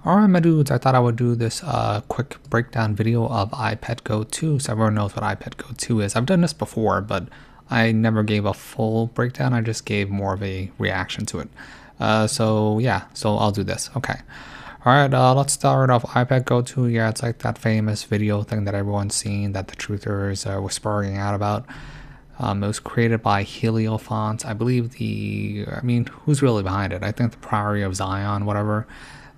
Alright, my dudes, I thought I would do this quick breakdown video of ipetgoat2 so everyone knows what ipetgoat2 is. I've done this before, but I never gave a full breakdown. I just gave more of a reaction to it. So I'll do this. Okay. Alright, let's start off ipetgoat2. Yeah, it's like that famous video thing that everyone's seen that the truthers were spurring out about. It was created by Heliophones. I believe who's really behind it? I think the Priory of Zion, whatever.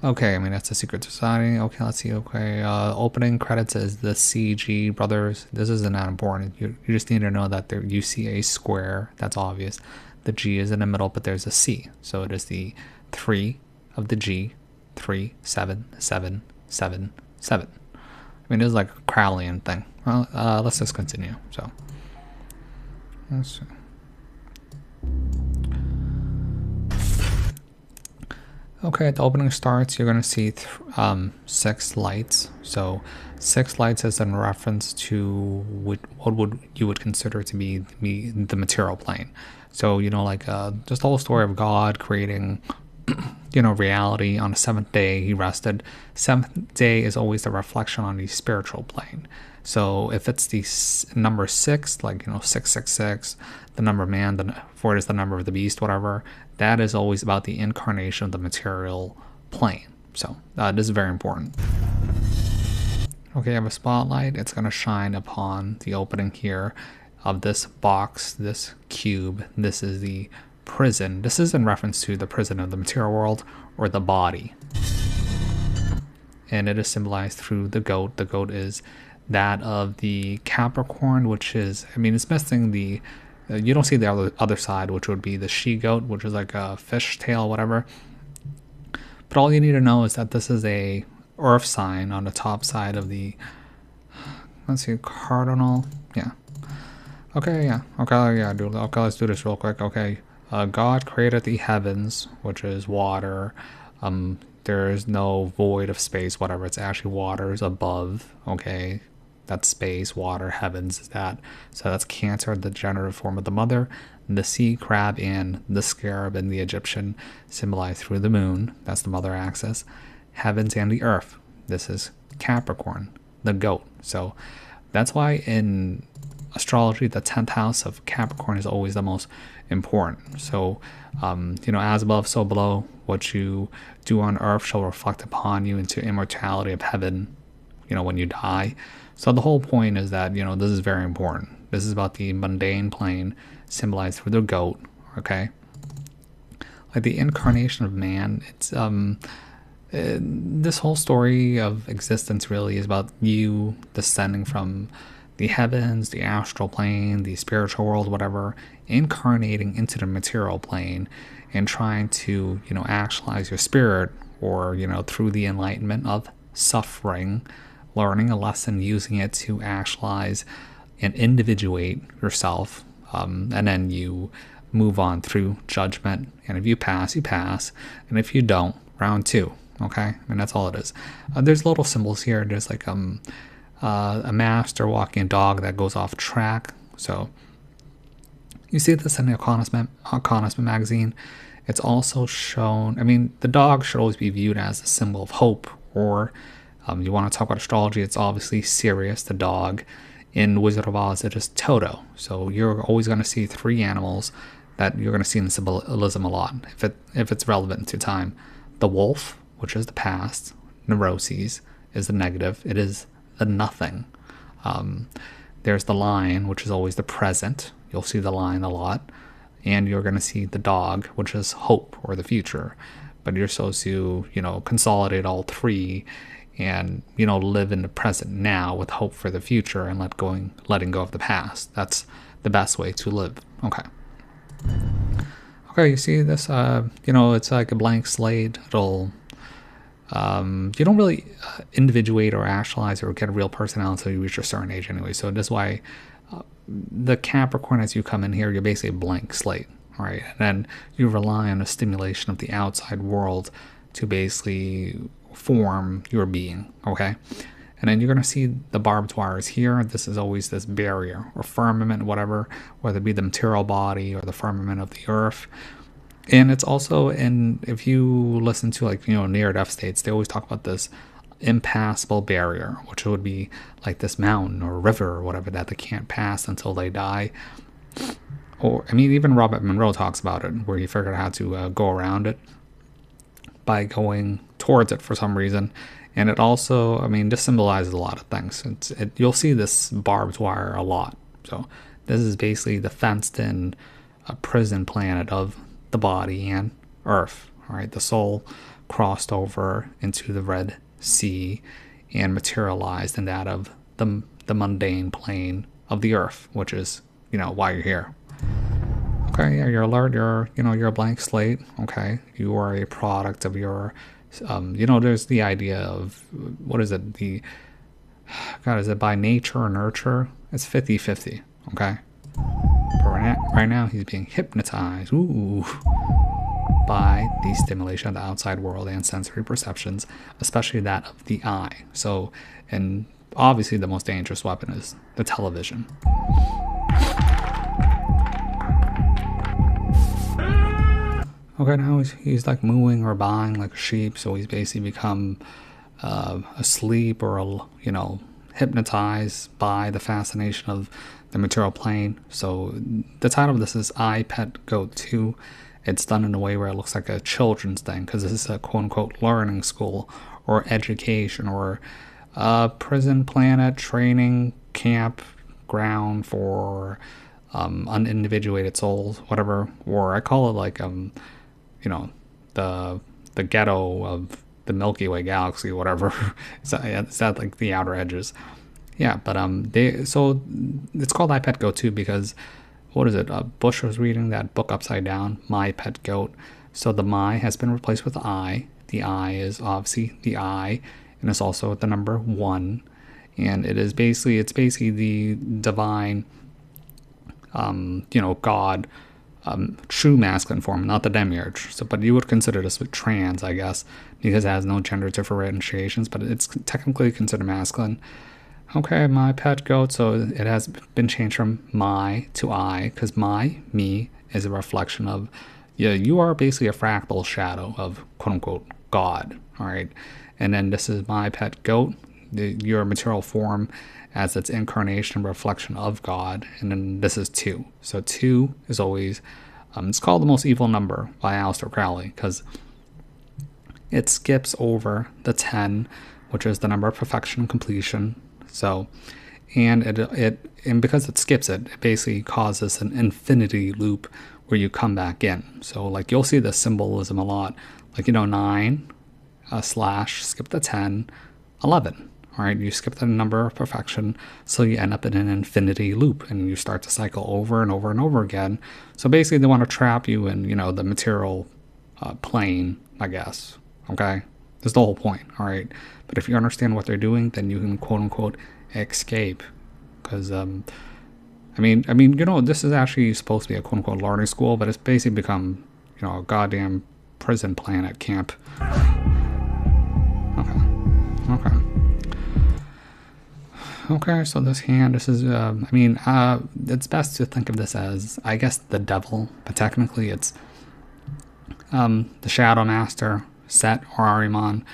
Okay, I mean, that's a secret society. Okay, let's see. Okay, opening credits is the CG brothers. This isn't that important. You just need to know that you see a square. That's obvious. The G is in the middle, but there's a C. So it is the 3 of the G. 3, 7, 7, 7, 7. I mean, this is like a Crowleyan thing. Well, let's just continue. So, let's see. Okay, the opening starts, you're going to see 6 lights. So 6 lights is in reference to what you would consider to be the material plane. So, just the whole story of God creating, reality. On the 7th day, he rested. 7th day is always the reflection on the spiritual plane. So if it's the number 6, like, 666, the number of man, 4 is the number of the beast, whatever, that is always about the incarnation of the material plane. So this is very important. Okay, I have a spotlight. It's going to shine upon the opening here of this box, this cube. This is the prison. This is in reference to the prison of the material world, or the body. And it is symbolized through the goat. The goat is that of the Capricorn, which is, it's missing the, you don't see the other side, which would be the she-goat, which is like a fish tail, whatever. But all you need to know is that this is a earth sign on the top side of the, let's see, cardinal. Yeah. Okay, yeah. Okay, yeah, dude. Okay, let's do this real quick. Okay. God created the heavens, which is water. There is no void of space, whatever. It's actually waters above. Okay. That's space, water, heavens is that. So that's Cancer, the generative form of the mother. The sea crab and the scarab in the Egyptian symbolized through the moon. That's the mother axis. Heavens and the earth. This is Capricorn, the goat. So that's why in astrology, the 10th house of Capricorn is always the most important. So, as above, so below. What you do on earth shall reflect upon you into immortality of heaven, when you die. So the whole point is that, this is very important. This is about the mundane plane symbolized through the goat, okay? Like the incarnation of man, it's, this whole story of existence really is about you descending from the heavens, the astral plane, the spiritual world, whatever, incarnating into the material plane and trying to, actualize your spirit, or, through the enlightenment of suffering, learning a lesson, using it to actualize and individuate yourself, and then you move on through judgment. And if you pass, you pass, and if you don't, round 2. Okay, that's all it is. There's little symbols here. There's like a master walking a dog that goes off track. So you see this in the Economist magazine. It's also shown, the dog should always be viewed as a symbol of hope, or you want to talk about astrology, it's obviously Sirius, the dog. In Wizard of Oz, it is Toto. So you're always going to see 3 animals that you're going to see in symbolism a lot, if it's relevant to time. The wolf, which is the past. Neuroses is the negative. It is the nothing. There's the lion, which is always the present. You'll see the lion a lot. And you're going to see the dog, which is hope, or the future. But you're supposed to, consolidate all 3 and, live in the present now with hope for the future and letting go of the past. That's the best way to live. Okay. Okay, you see this? It's like a blank slate. It'll, you don't really individuate or actualize or get a real personality until you reach a certain age anyway. So that's why the Capricorn, as you come in here, you're basically a blank slate, right? And then you rely on the stimulation of the outside world to basically form your being, okay? And then you're going to see the barbed wires here. This is always this barrier or firmament, whatever, whether it be the material body or the firmament of the earth. And it's also in, if you listen to like, near death states, they always talk about this impassable barrier, which would be like this mountain or river or whatever that they can't pass until they die. Or, I mean, even Robert Monroe talks about it, where he figured out how to go around it by going towards it for some reason. And it also, I mean, this symbolizes a lot of things. You'll see this barbed wire a lot. So this is basically the fenced-in prison planet of the body and Earth. All right, the soul crossed over into the Red Sea and materialized in that of the mundane plane of the Earth, which is, why you're here. Okay, yeah, you're alert. You're a blank slate. Okay, you are a product of your, there's the idea of, what is it? God, is it by nature or nurture? It's 50-50. Okay, but right now he's being hypnotized. Ooh, by the stimulation of the outside world and sensory perceptions, especially that of the eye. So, and obviously the most dangerous weapon is the television. Okay, now he's like mooing or baaing like a sheep, so he's basically become asleep or, hypnotized by the fascination of the material plane. So the title of this is ipetgoat2. It's done in a way where it looks like a children's thing, because this is a quote-unquote learning school or education or prison planet training camp ground for unindividuated souls, whatever. Or I call it like the ghetto of the Milky Way galaxy, whatever. It's at like the outer edges. Yeah, but so it's called ipetgoat2 because, what is it? Bush was reading that book upside down, My Pet Goat. So the my has been replaced with I. The I is obviously the I, and it's also the number 1. And it's basically the divine, God, true masculine form, not the demiurge. So, but you would consider this trans, I guess, because it has no gender differentiations, but it's technically considered masculine. Okay, my pet goat. So it has been changed from my to I, because me, is a reflection of, you are basically a fractal shadow of quote unquote God. All right, and then this is my pet goat, your material form as its incarnation and reflection of God, and then this is 2. So 2 is always, it's called the most evil number by Aleister Crowley because it skips over the 10, which is the number of perfection and completion. So, and and because it skips it, it basically causes an infinity loop where you come back in. So like you'll see the symbolism a lot, like 9 slash skip the 10, 11. All right, you skip the number of perfection, so you end up in an infinity loop, and you start to cycle over and over and over again. So basically, they want to trap you in, the material plane, I guess. Okay, that's the whole point. All right, but if you understand what they're doing, then you can quote unquote escape. Because this is actually supposed to be a quote unquote learning school, but it's basically become, a goddamn prison planet camp. Okay. Okay, so this hand, this is, it's best to think of this as, I guess, the devil, but technically it's the Shadow Master, Set, or Ahriman.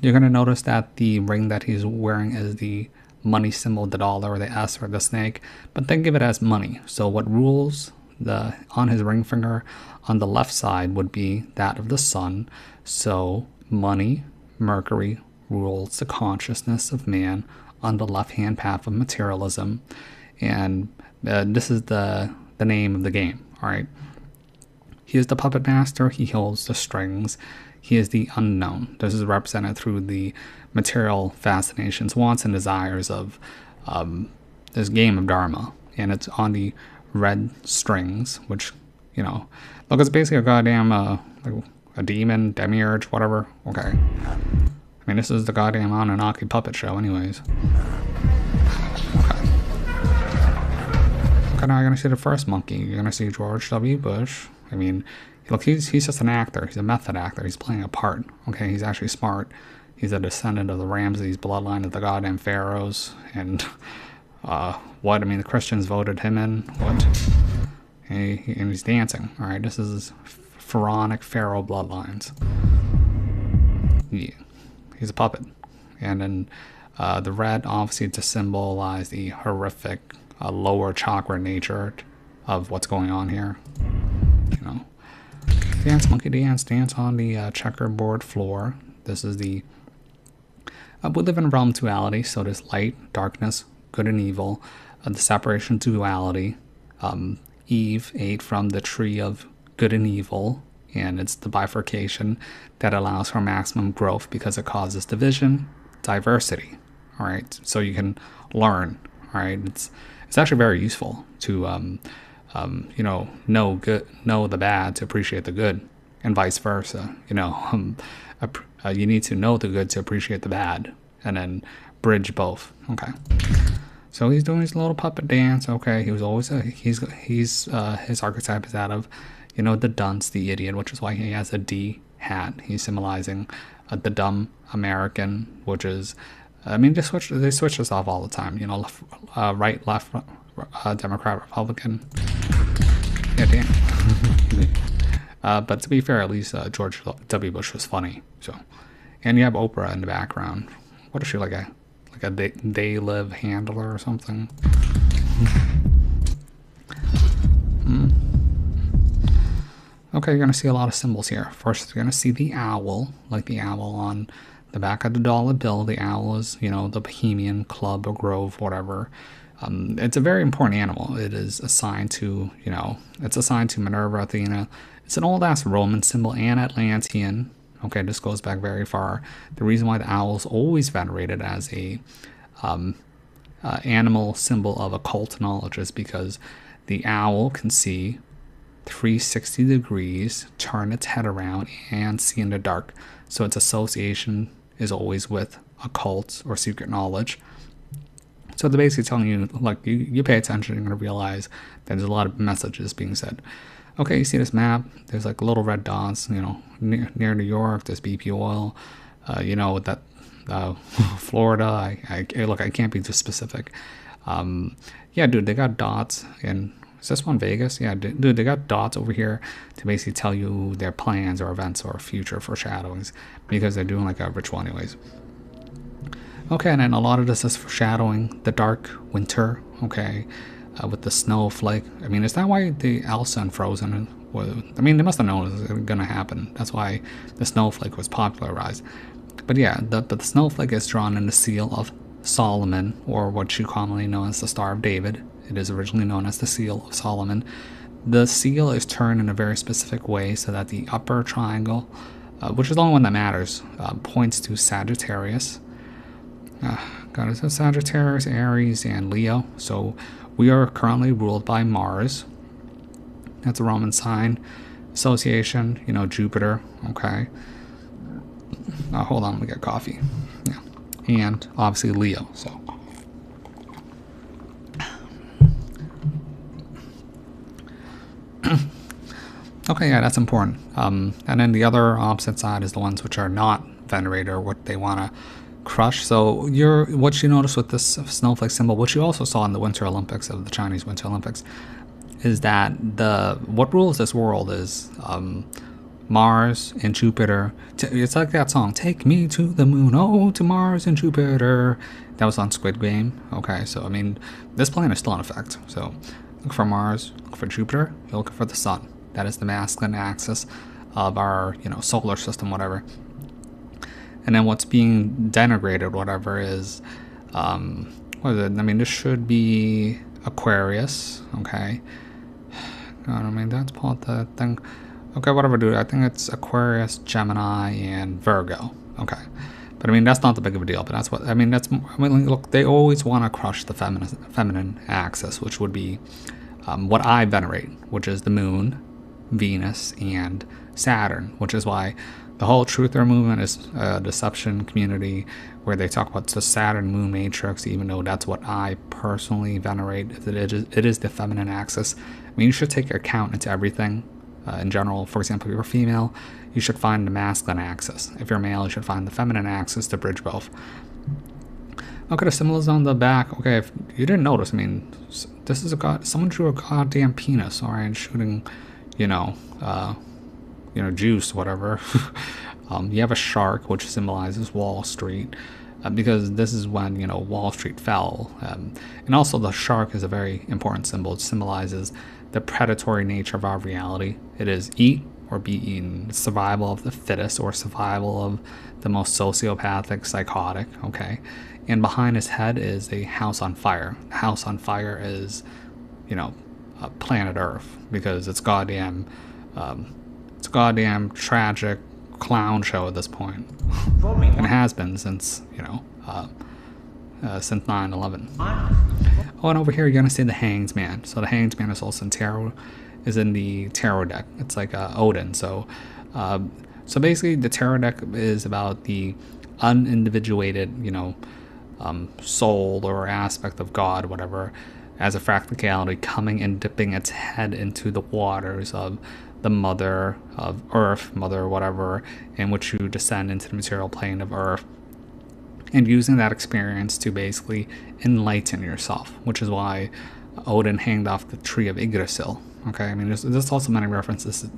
You're going to notice that the ring that he's wearing is the money symbol, the dollar, or the S, or the snake, but think of it as money. So what rules on his ring finger on the left side would be that of the sun. So money, Mercury, rules the consciousness of man on the left-hand path of materialism, and this is the name of the game. All right, he is the puppet master. He holds the strings. He is the unknown. This is represented through the material fascinations, wants, and desires of this game of Dharma, and it's on the red strings, which look, it's basically a goddamn like a demon, demiurge, whatever. Okay. This is the goddamn Anunnaki puppet show anyways. Okay, now you're going to see the first monkey. You're going to see George W. Bush. Look, he's just an actor. He's a method actor. He's playing a part. Okay, he's actually smart. He's a descendant of the Ramses bloodline of the goddamn pharaohs. And, the Christians voted him in. What? And he's dancing. All right, this is pharaonic pharaoh bloodlines. Yeah, he's a puppet. And then the red, obviously, to symbolize the horrific lower chakra nature of what's going on here. You know, dance, monkey dance, dance on the checkerboard floor. This is the we live in a realm duality, so there's light, darkness, good and evil, the separation duality. Eve ate from the tree of good and evil, and it's the bifurcation that allows for maximum growth because it causes division, diversity. All right, so you can learn. All right, it's actually very useful to know good, know the bad to appreciate the good, and vice versa. You need to know the good to appreciate the bad, and then bridge both. Okay. So he's doing his little puppet dance. Okay, he was always his archetype is that of, the dunce, the idiot, which is why he has a D hat. He's symbolizing the dumb American, which is, they switch this off all the time. Right, left, Democrat, Republican. Yeah, damn. But to be fair, at least George W. Bush was funny. So, and you have Oprah in the background. What is she, like a they live handler or something? Okay, you're gonna see a lot of symbols here. First, you're gonna see the owl, like the owl on the back of the dollar bill. The owl is, the Bohemian Club or Grove, whatever. It's a very important animal. It is assigned to, it's assigned to Minerva, Athena. It's an old-ass Roman symbol and Atlantean. Okay, this goes back very far. The reason why the owl is always venerated as a animal symbol of occult knowledge is because the owl can see 360 degrees, turn its head around, and see in the dark. So its association is always with occult or secret knowledge. So they're basically telling you, like, you pay attention, you're going to realize that there's a lot of messages being said. Okay, you see this map, there's like little red dots, near New York, there's BP oil, that Florida, I can't be too specific. Yeah, dude, they got dots, and is this one Vegas? Yeah, dude, they got dots over here to basically tell you their plans or events or future foreshadowings, because they're doing like a ritual anyways. Okay, and then a lot of this is foreshadowing the dark winter, okay, with the snowflake. I mean, is that why the Elsa and Frozen they must have known it was going to happen. That's why the snowflake was popularized. But yeah, the snowflake is drawn in the seal of Solomon, or what you commonly know as the Star of David. It is originally known as the seal of Solomon. The seal is turned in a very specific way so that the upper triangle, which is the only one that matters, points to Sagittarius. God, it's Sagittarius, Aries, and Leo. So we are currently ruled by Mars. That's a Roman sign. Association, Jupiter. Okay. Hold on, let me get coffee. Yeah. And obviously Leo. So. Okay, yeah, that's important. And then the other opposite side is the ones which are not venerated, or what they want to crush. So what you notice with this snowflake symbol, which you also saw in the Winter Olympics, of the Chinese Winter Olympics, is that what rules this world is Mars and Jupiter. It's like that song, "Take me to the moon, oh, to Mars and Jupiter." That was on Squid Game. Okay, so this plan is still in effect. So look for Mars, look for Jupiter, you're looking for the sun. That is the masculine axis of our solar system, whatever. And then what's being denigrated, whatever, is what is it? This should be Aquarius. Okay. God, that's part the thing. Okay, whatever, dude. I think it's Aquarius, Gemini, and Virgo. Okay. But that's not the big of a deal. But that's what look, they always want to crush the feminine axis, which would be what I venerate, which is the moon, Venus, and Saturn, which is why the whole truther movement is a deception community where they talk about the Saturn moon matrix, even though that's what I personally venerate. It is the feminine axis. You should take account into everything in general. For example, if you're female, you should find the masculine axis. If you're male, you should find the feminine axis to bridge both. Okay, the symbol is on the back. Okay, if you didn't notice, this is someone drew a goddamn penis, alright, shooting, juice, whatever. You have a shark, which symbolizes Wall Street, because this is when Wall Street fell. And also the shark is a very important symbol. It symbolizes the predatory nature of our reality. It is eat or be eaten, survival of the fittest, or survival of the most sociopathic, psychotic. Okay, and behind his head is a house on fire. The house on fire is, planet Earth, because it's a goddamn tragic clown show at this point, and it has been since since 9/11. Oh, and over here you're gonna see the Hanged Man. So the Hanged Man is also in tarot, is in the tarot deck. It's like Odin. So basically the tarot deck is about the unindividuated, soul or aspect of God, whatever, as a fractality coming and dipping its head into the waters of the mother of Earth, mother whatever, in which you descend into the material plane of Earth, and using that experience to basically enlighten yourself, which is why Odin hanged off the tree of Yggdrasil. Okay, I mean, there's also many references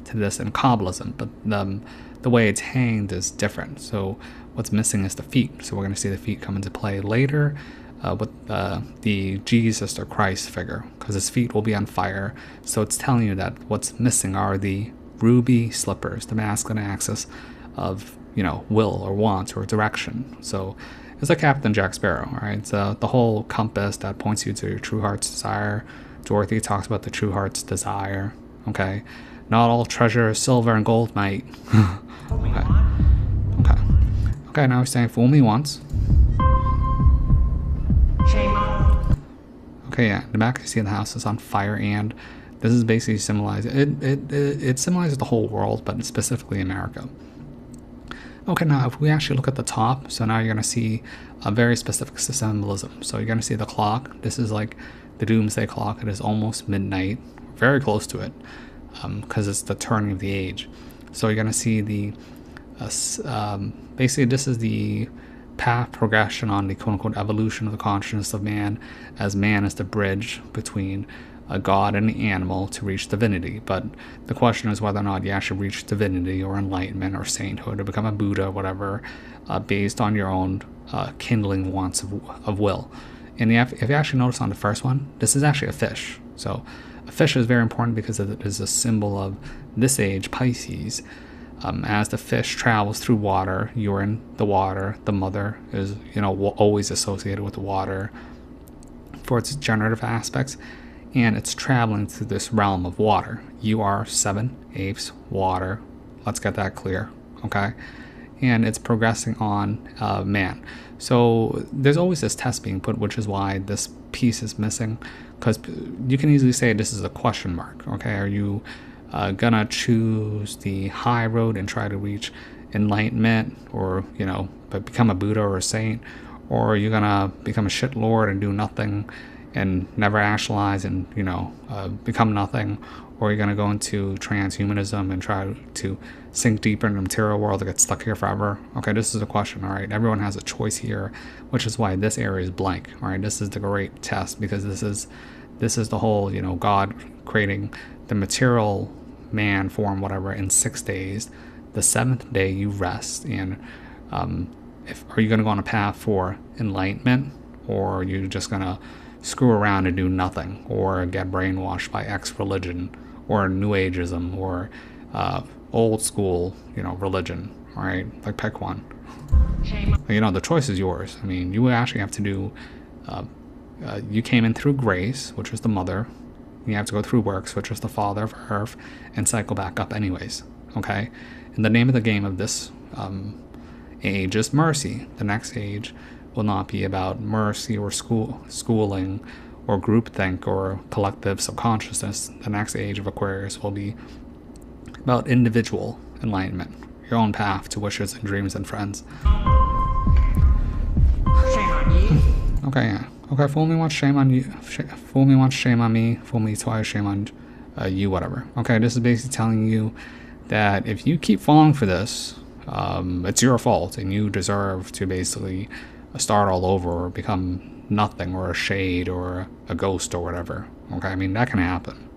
to this in Kabbalism, but the way it's hanged is different. So what's missing is the feet. So we're going to see the feet come into play later with the Jesus or Christ figure, because his feet will be on fire. So it's telling you that what's missing are the ruby slippers, the masculine axis of will or want or direction. So it's like Captain Jack Sparrow, right? It's the whole compass that points you to your true heart's desire. Dorothy talks about the true heart's desire. Okay, not all treasure is silver and gold, mate. Okay. Now he's saying, "Fool me once." Okay, yeah. In the back, you see the house is on fire, and this is basically symbolizing it symbolizes the whole world, but specifically America. Okay, now if we actually look at the top, so now you're going to see a very specific symbolism. So you're going to see the clock. This is like the doomsday clock. It is almost midnight, very close to it, because it's the turning of the age. So you're going to see the basically this is the path progression on the quote-unquote evolution of the consciousness of man, as man is the bridge between a god and an animal to reach divinity. But the question is whether or not you actually reach divinity or enlightenment or sainthood or become a Buddha or whatever, based on your own kindling wants of will. And if you actually notice on the first one, this is actually a fish. So a fish is very important because it is a symbol of this age, Pisces. As the fish travels through water, you're in the water. The mother is always associated with the water for its generative aspects, and it's traveling through this realm of water. You are 7/8 water. Let's get that clear, okay? And it's progressing on man. So there's always this test being put, which is why this piece is missing, because you can easily say this is a question mark, okay? Are you gonna choose the high road and try to reach enlightenment, or become a Buddha or a saint, or are you gonna become a shit lord and do nothing and never actualize and become nothing, or are you gonna go into transhumanism and try to sink deeper in the material world and get stuck here forever? Okay, this is a question. All right, everyone has a choice here, which is why this area is blank. All right, this is the great test, because this is the whole God creating the material man form, whatever, in 6 days. The 7th day you rest, and are you going to go on a path for enlightenment, or are you just going to screw around and do nothing, or get brainwashed by X religion, or New Ageism, or old school religion? All right, like pick one. The choice is yours. I mean, you actually have to do you came in through grace, which was the mother. You have to go through works, which is the father of earth, and cycle back up anyways, okay? And the name of the game of this age is mercy. The next age will not be about mercy or schooling or groupthink or collective subconsciousness. The next age of Aquarius will be about individual enlightenment, your own path to wishes and dreams and friends. Okay, yeah. Okay, fool me once, shame on you. Fool me once, shame on me. Fool me twice, shame on you, whatever. Okay, this is basically telling you that if you keep falling for this, it's your fault, and you deserve to basically start all over or become nothing, or a shade or a ghost or whatever. Okay, I mean, that can happen.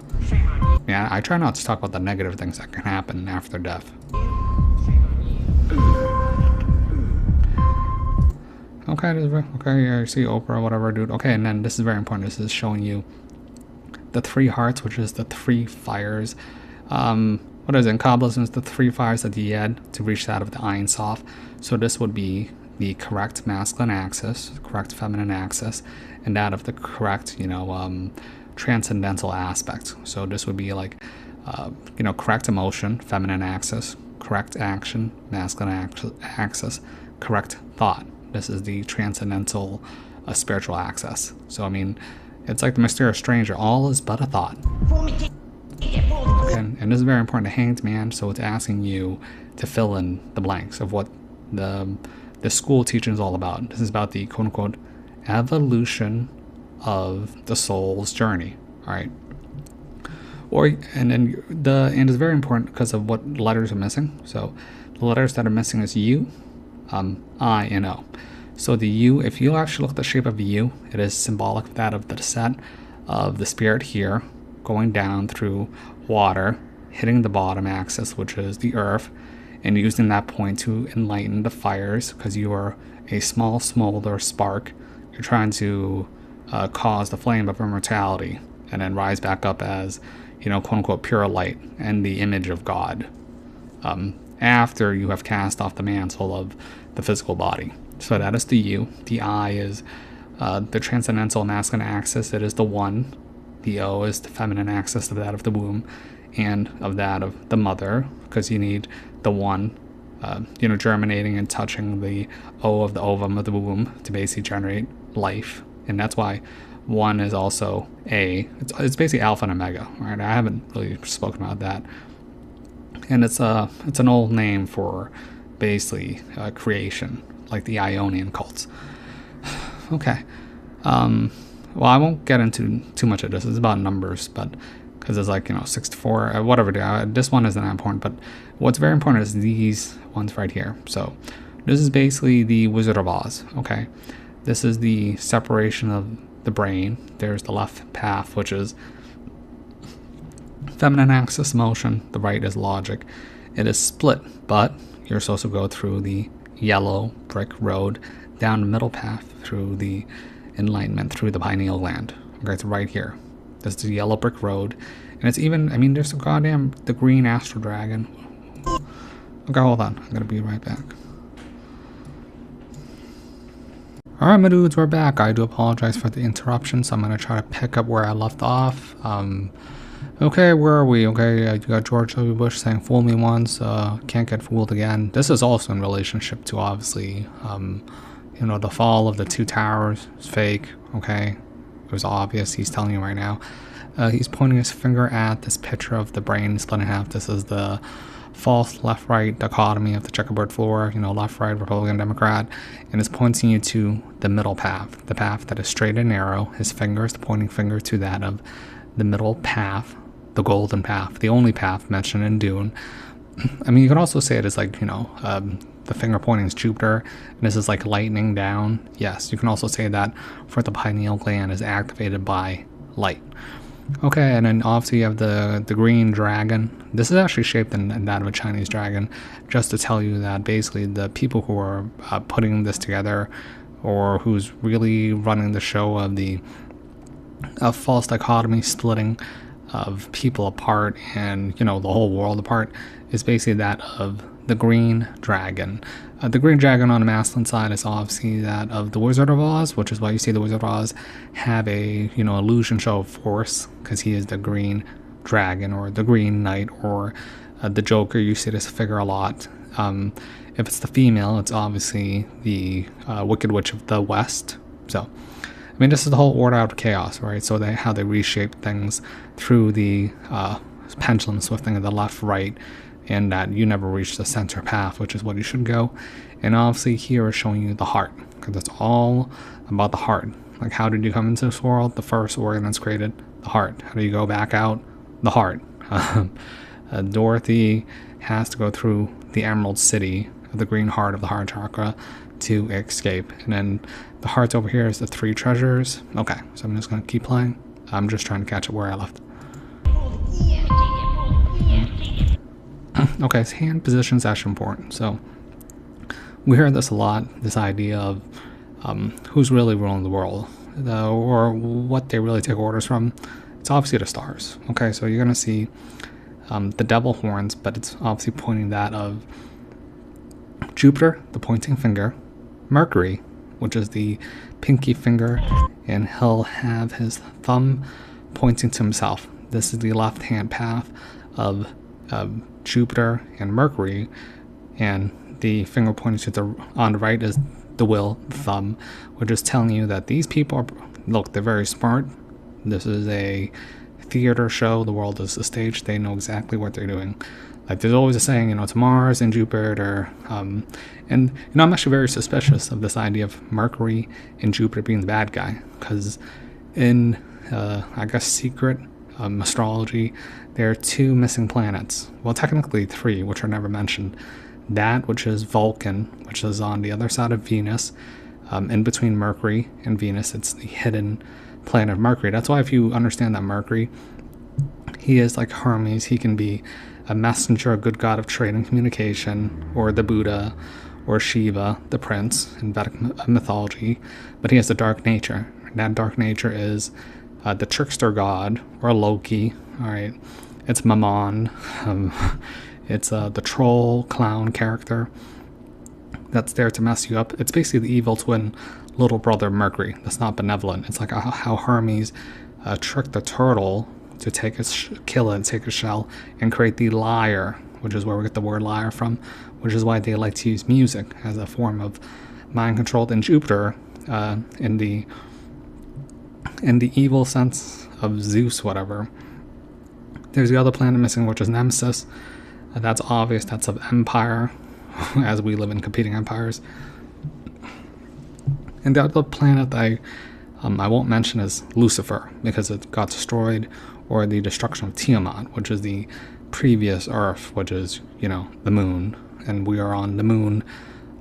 Yeah, I try not to talk about the negative things that can happen after death. Okay, okay, yeah, you see Oprah, whatever, dude. Okay, and then this is very important. This is showing you the three hearts, which is the three fires. What is it? In Kabbalism, it's the three fires of the Yed to reach that of the Ein Sof. So this would be the correct masculine axis, correct feminine axis, and that of the correct, transcendental aspect. So this would be like, correct emotion, feminine axis, correct action, masculine axis, correct thought. This is the transcendental spiritual axis. So, I mean, it's like the mysterious stranger. All is but a thought. And this is very important. The Hanged Man, so it's asking you to fill in the blanks of what the school teaching is all about. This is about the quote-unquote evolution of the soul's journey. All right. And it's very important because of what letters are missing. So the letters that are missing is U, I, and O. So the U, if you actually look at the shape of the U, it is symbolic of that of the descent of the spirit here, going down through water, hitting the bottom axis, which is the earth, and using that point to enlighten the fires, because you are a small smolder spark. You're trying to cause the flame of immortality, and then rise back up as, quote unquote, pure light and the image of God, after you have cast off the mantle of the physical body. So that is the U. The I is the transcendental masculine axis. It is the one. The O is the feminine axis of that of the womb and of that of the mother, because you need the one, germinating and touching the O of the ovum of the womb to basically generate life. And that's why one is also it's basically alpha and omega, right? I haven't really spoken about that. And it's an old name for basically creation, like the Ionian cults. Okay. Well, I won't get into too much of this. It's about numbers, but because it's like 64, whatever. This one isn't that important, but what's very important is these ones right here. So this is basically the Wizard of Oz. Okay, this is the separation of the brain. There's the left path, which is feminine axis motion. The right is logic. It is split, but you're supposed to go through the yellow brick road down the middle path through the enlightenment through the pineal gland. Okay, it's right here. This is the yellow brick road, and it's even, there's the green astral dragon. Okay, hold on, I'm gonna be right back. Alright, my dudes, we're back. I do apologize for the interruption, so I'm gonna try to pick up where I left off. Okay, where are we? Okay, you got George W. Bush saying, "Fool me once, can't get fooled again." This is also in relationship to, obviously, the fall of the two towers is fake. Okay, it was obvious. He's telling you right now. He's pointing his finger at this picture of the brain split in half. This is the false left-right dichotomy of the checkerboard floor. Left-right, Republican, Democrat, and it's pointing you to the middle path, the path that is straight and narrow. His finger is the pointing finger to that of the middle path, the golden path, the only path mentioned in Dune. You can also say it as like, the finger pointing is Jupiter, and this is like lightning down. Yes, you can also say that for the pineal gland is activated by light. Okay, and then obviously you have the green dragon. This is actually shaped in that of a Chinese dragon, just to tell you that basically the people who are putting this together, or who's really running the show of the false dichotomy splitting of people apart and the whole world apart, is basically that of the green dragon. The green dragon on the masculine side is obviously that of the Wizard of Oz, which is why you see the Wizard of Oz have a illusion show of force, because he is the green dragon, or the green knight, or the Joker. You see this figure a lot. If it's the female, it's obviously the Wicked Witch of the West. So this is the whole order out of chaos, right? So how they reshape things through the pendulum swifting of the left, right, and that you never reach the center path, which is what you should go. And obviously here is showing you the heart, because it's all about the heart. Like, how did you come into this world? The first organ that's created, the heart. How do you go back out? The heart. Dorothy has to go through the Emerald City, the green heart of the heart chakra, to escape. And then the hearts over here is the three treasures. Okay, so I'm just going to keep playing. I'm just trying to catch up where I left. Okay, so hand position is actually important. So we hear this a lot, this idea of who's really ruling the world, or what they really take orders from. It's obviously the stars. Okay, so you're going to see the devil horns, but it's obviously pointing that of Jupiter, the pointing finger, Mercury, which is the pinky finger, and he'll have his thumb pointing to himself. This is the left-hand path of Jupiter and Mercury, and the finger pointing to on the right is the will, the thumb, which is telling you that these people look, they're very smart. This is a theater show. The world is a stage. They know exactly what they're doing. Like there's always a saying, it's Mars and Jupiter, and I'm actually very suspicious of this idea of Mercury and Jupiter being the bad guy, because in I guess secret astrology, there are 2 missing planets. Well, technically 3, which are never mentioned. That which is Vulcan, which is on the other side of Venus, in between Mercury and Venus. It's the hidden planet of Mercury. That's why if you understand that Mercury, he is like Hermes. He can be a messenger, a good god of trade and communication, or the Buddha, or Shiva, the prince in Vedic mythology. But he has a dark nature. That dark nature is the trickster god, or Loki. All right, it's Mammon. It's the troll clown character that's there to mess you up. It's basically the evil twin little brother Mercury that's not benevolent. It's like how Hermes tricked the turtle to kill it and take a shell and create the lyre, which is where we get the word liar from, which is why they like to use music as a form of mind control. And Jupiter, in the evil sense of Zeus, whatever. There's the other planet missing, which is Nemesis. That's obvious. That's of empire, as we live in competing empires. And the other planet I won't mention is Lucifer, because it got destroyed, or the destruction of Tiamat, which is the previous Earth, which is, the moon. And we are on the moon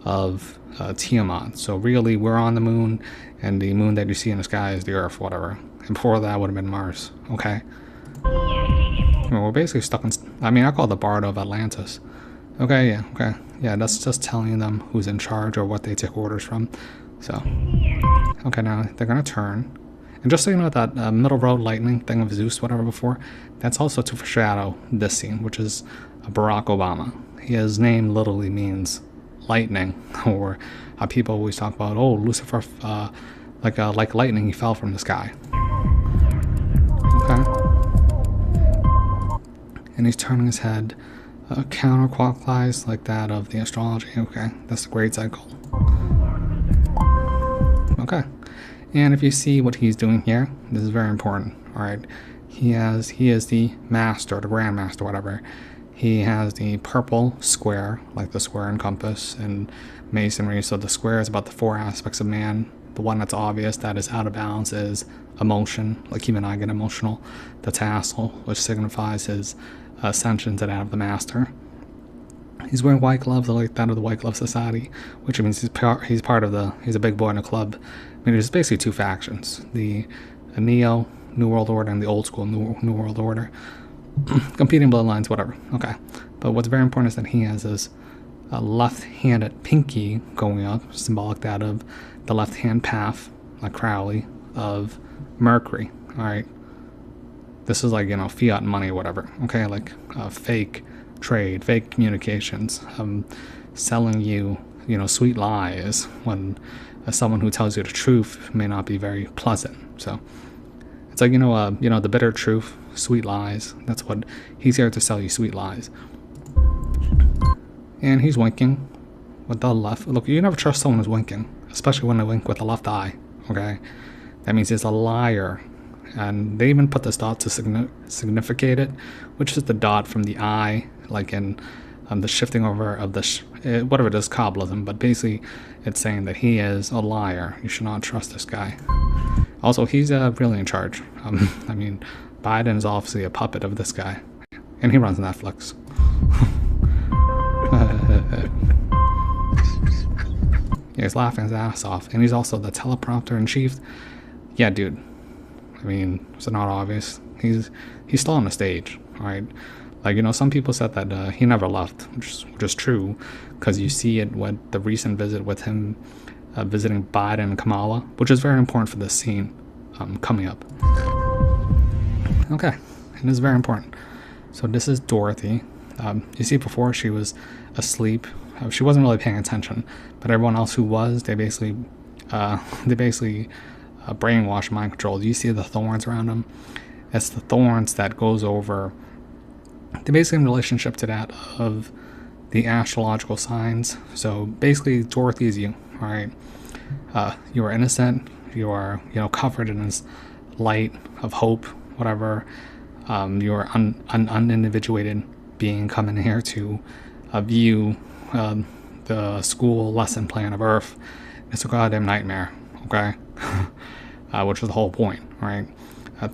of Tiamat. So really, we're on the moon, and the moon that you see in the sky is the Earth, whatever. And before that would have been Mars, okay? We're basically stuck in... I call it the Bardo of Atlantis. Okay, yeah, that's just telling them who's in charge or what they take orders from. So, okay, now they're going to turn. And just so you know, that middle road lightning thing of Zeus, whatever before, that's also to foreshadow this scene, which is Barack Obama. His name literally means lightning, or people always talk about, Lucifer, like lightning, he fell from the sky. Okay. And he's turning his head counterclockwise, like that of the astrology. Okay, that's the grade cycle. Okay, and if you see what he's doing here, this is very important. All right, he is the master, the grandmaster, whatever. He has the purple square, like the square and compass and masonry. So the square is about the 4 aspects of man. The one that's obvious, that is out of balance, is emotion. Like even I get emotional. The tassel, which signifies his ascension to that of the master. He's wearing white gloves, like that of the White Glove Society, which means he's a big boy in a club. There's basically 2 factions: the Neo New World Order and the old school New World Order. Competing bloodlines, whatever. Okay, but what's very important is that he has his left-handed pinky going up, symbolic that of the left-hand path, like Crowley, of Mercury. All right, this is like fiat money, whatever. Okay, like fake trade, fake communications, selling you sweet lies when someone who tells you the truth may not be very pleasant. So it's like the bitter truth, sweet lies. That's what he's here to sell you, sweet lies. And he's winking with the left. Look, you never trust someone who's winking, especially when they wink with the left eye. Okay, that means he's a liar. And they even put this dot to significate it, which is the dot from the eye, like in the shifting over of the whatever it is, Kabbalism. But basically, it's saying that he is a liar. You should not trust this guy. Also, he's really in charge. Biden is obviously a puppet of this guy, and he runs Netflix. Yeah, he's laughing his ass off, and he's also the teleprompter in chief. Yeah, dude. Is it not obvious? He's still on the stage, all right? Like, some people said that he never left, which is true, because you see it with the recent visit with him visiting Biden and Kamala, which is very important for this scene coming up. Okay, and it's very important. So this is Dorothy. You see, before she was asleep. She wasn't really paying attention, but everyone else who was, they basically brainwashed, mind controlled. You see the thorns around them. It's the thorns that goes over. They're basically in relationship to that of the astrological signs. So basically, Dorothy is you. All right, you are innocent. You are covered in this light of hope, whatever. You are an unindividuated being coming here to view the school lesson plan of Earth. It's a goddamn nightmare, okay? Which is the whole point, right?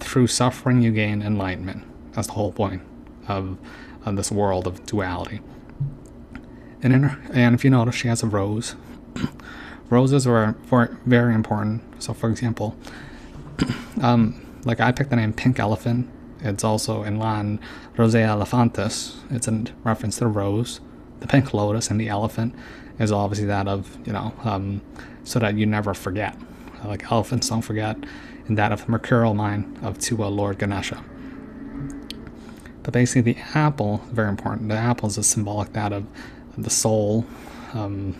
Through suffering, you gain enlightenment. That's the whole point of this world of duality. And if you notice, she has a rose. Roses are very important. So, for example, like I picked the name Pink Elephant. It's also in Latin Rose Elephantis. It's in reference to the rose. The pink lotus and the elephant is obviously that of, so that you never forget. Like elephants don't forget, and that of the mercurial mind of Lord Ganesha. But basically the apple is very important. The apple is a symbolic that of the soul, the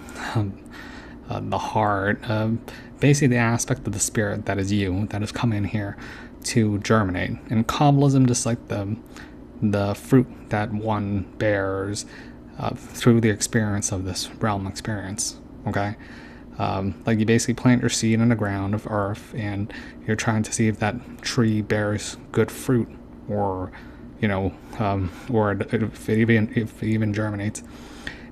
heart, basically the aspect of the spirit that is you, that has come in here to germinate. And Kabbalism, just like the fruit that one bears through the experience of this realm experience, okay? Like you basically plant your seed in the ground of earth, and you're trying to see if that tree bears good fruit, or or if it even germinates.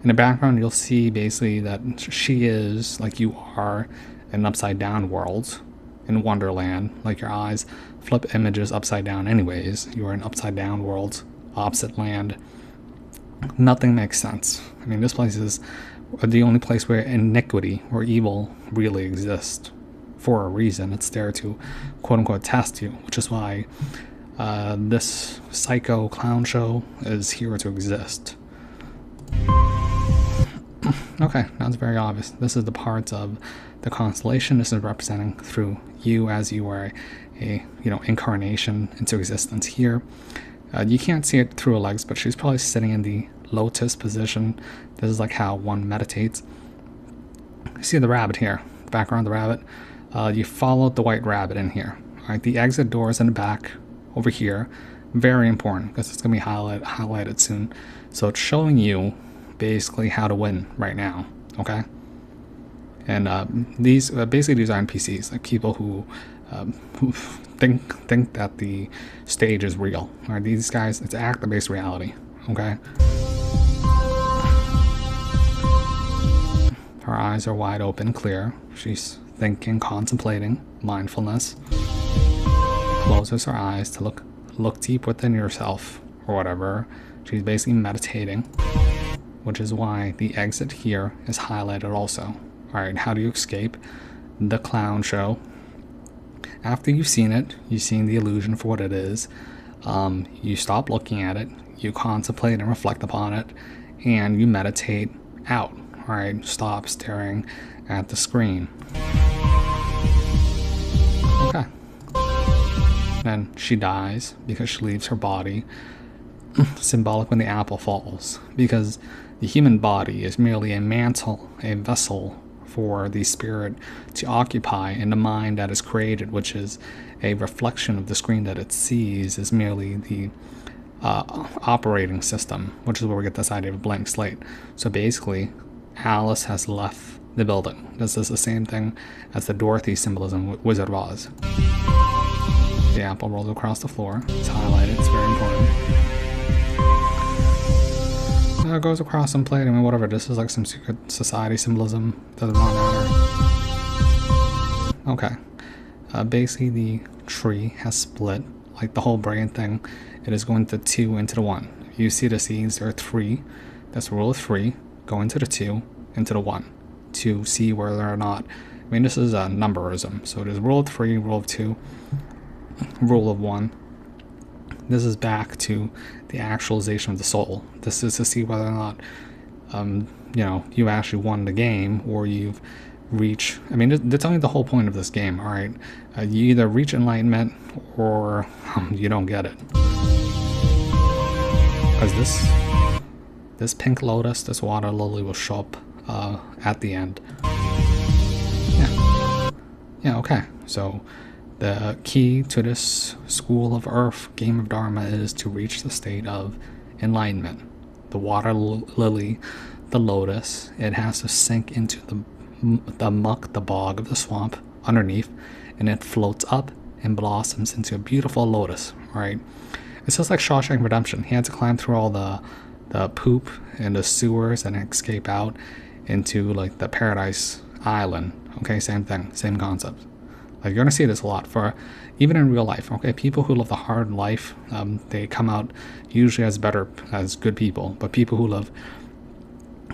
In the background, you'll see basically that she is, like you are, in an upside down world in Wonderland. Like your eyes flip images upside down anyways. You are in upside down world, opposite land. Nothing makes sense. I mean, this place is the only place where iniquity or evil really exists for a reason. It's there to quote unquote test you, which is why this psycho clown show is here to exist. Okay, now it's very obvious. This is the parts of the constellation. This is representing through you as you are a incarnation into existence here. You can't see it through her legs, but she's probably sitting in the lotus position. This is like how one meditates. You see the rabbit here, the background of the rabbit. You followed the white rabbit in here. All right, the exit door is in the back over here. Very important because it's going to be highlighted soon. So it's showing you basically how to win right now, okay? And these basically these are NPCs, like people who think that the stage is real. All right, these guys, it's actor-based reality, okay? Her eyes are wide open, clear. She's thinking, contemplating, mindfulness. Closes her eyes to look deep within yourself or whatever. She's basically meditating, which is why the exit here is highlighted also. All right, how do you escape the clown show? After you've seen it, you've seen the illusion for what it is, you stop looking at it, you contemplate and reflect upon it, and you meditate out. All right, stop staring at the screen. Okay. Then she dies because she leaves her body, symbolic when the apple falls, because the human body is merely a mantle, a vessel for the spirit to occupy, and the mind that is created, which is a reflection of the screen that it sees, is merely the operating system, which is where we get this idea of a blank slate. So basically, Alice has left the building. This is the same thing as the Dorothy symbolism with Wizard of Oz. The apple rolls across the floor. It's highlighted. It's very important. It goes across some plate. I mean, whatever. This is like some secret society symbolism. Doesn't really matter. Okay. Basically, the tree has split. Like the whole brain thing. It is going to 2 into the 1. You see the seeds. There are 3. That's the rule of 3. Go into the 2, into the 1. To see whether or not. I mean, this is a numberism. So it is rule of 3, rule of 2, rule of 1. This is back to the actualization of the soul. This is to see whether or not, you actually won the game, or you've reached. I mean, that's only the whole point of this game. All right, you either reach enlightenment or you don't get it. Because this pink lotus, this water lily, will show up at the end. Yeah. Okay. So the key to this school of earth game of Dharma is to reach the state of enlightenment. The water lily, the lotus, it has to sink into the muck, the bog of the swamp underneath, and it floats up and blossoms into a beautiful lotus, right? It's just like Shawshank Redemption. He had to climb through all the poop and the sewers and escape out into like the paradise island. Okay, same thing, same concept. Like, you're gonna see this a lot for even in real life. Okay, people who live the hard life, they come out usually as good people. But people who live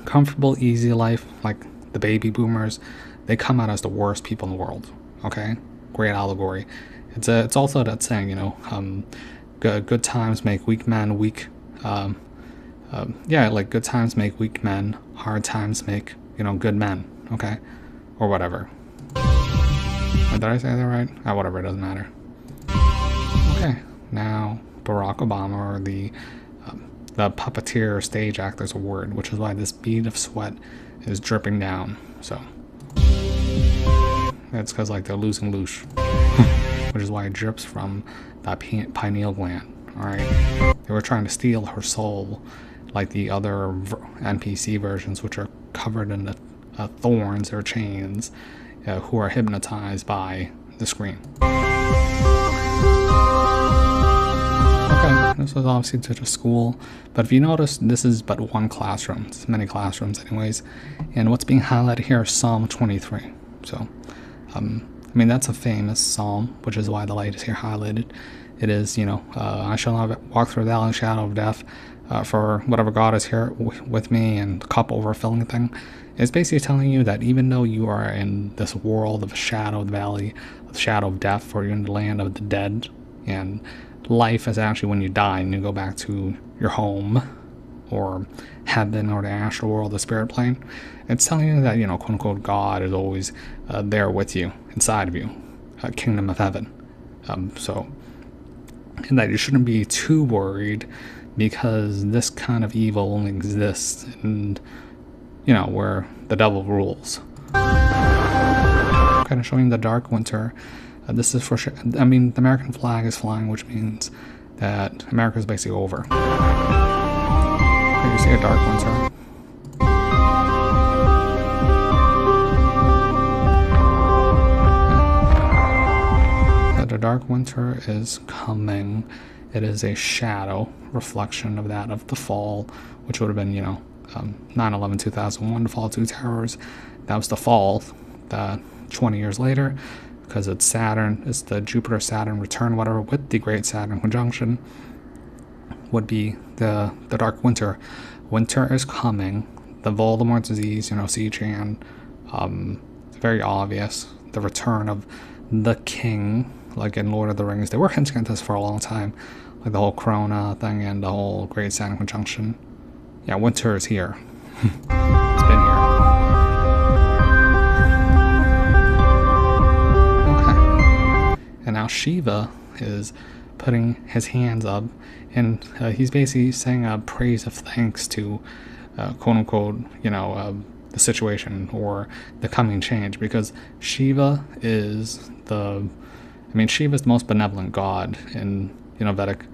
comfortable, easy life, like the baby boomers, they come out as the worst people in the world. Okay, great allegory. It's also that saying, good times make weak men weak. Like good times make weak men, hard times make good men. Okay, or whatever. Did I say that right? Whatever, it doesn't matter. Okay, now Barack Obama, or the puppeteer stage actor's award, which is why this bead of sweat is dripping down. So that's because like they're losing loosh, which is why it drips from that pineal gland. All right, they were trying to steal her soul, like the other NPC versions, which are covered in the thorns or chains, who are hypnotized by the screen. Okay, this was obviously to the school, but if you notice, this is but one classroom. It's many classrooms anyways, and what's being highlighted here is Psalm 23. So, that's a famous psalm, which is why the light is here highlighted. It is, I shall not walk through the valley of the shadow of death, for whatever God is here with me, and the cup overfilling thing. It's basically telling you that even though you are in this world of shadow, the valley of the shadow of death, or you're in the land of the dead, and life is actually when you die and you go back to your home, or heaven, or the astral world, the spirit plane, it's telling you that, quote unquote, God is always there with you, inside of you, kingdom of heaven. And that you shouldn't be too worried, because this kind of evil only exists in, where the devil rules. Kind of showing the dark winter. This is for sure. The American flag is flying, which means that America is basically over. You see a dark winter. The dark winter is coming. It is a shadow reflection of that of the fall, which would have been, 9/11, 2001, the fall of two towers. That was the fall. 20 years later, because it's Saturn, it's the Jupiter-Saturn return, whatever, with the Great Saturn conjunction, would be the dark winter. Winter is coming. The Voldemort disease, Chan, very obvious. The return of the king, like in Lord of the Rings. They were hinting at this for a long time, like the whole Corona thing and the whole Great Saturn conjunction. Yeah, winter is here. It's been here. Okay. And now Shiva is putting his hands up, and he's basically saying a praise of thanks to, quote unquote, the situation or the coming change, because Shiva is Shiva's the most benevolent god in Vedic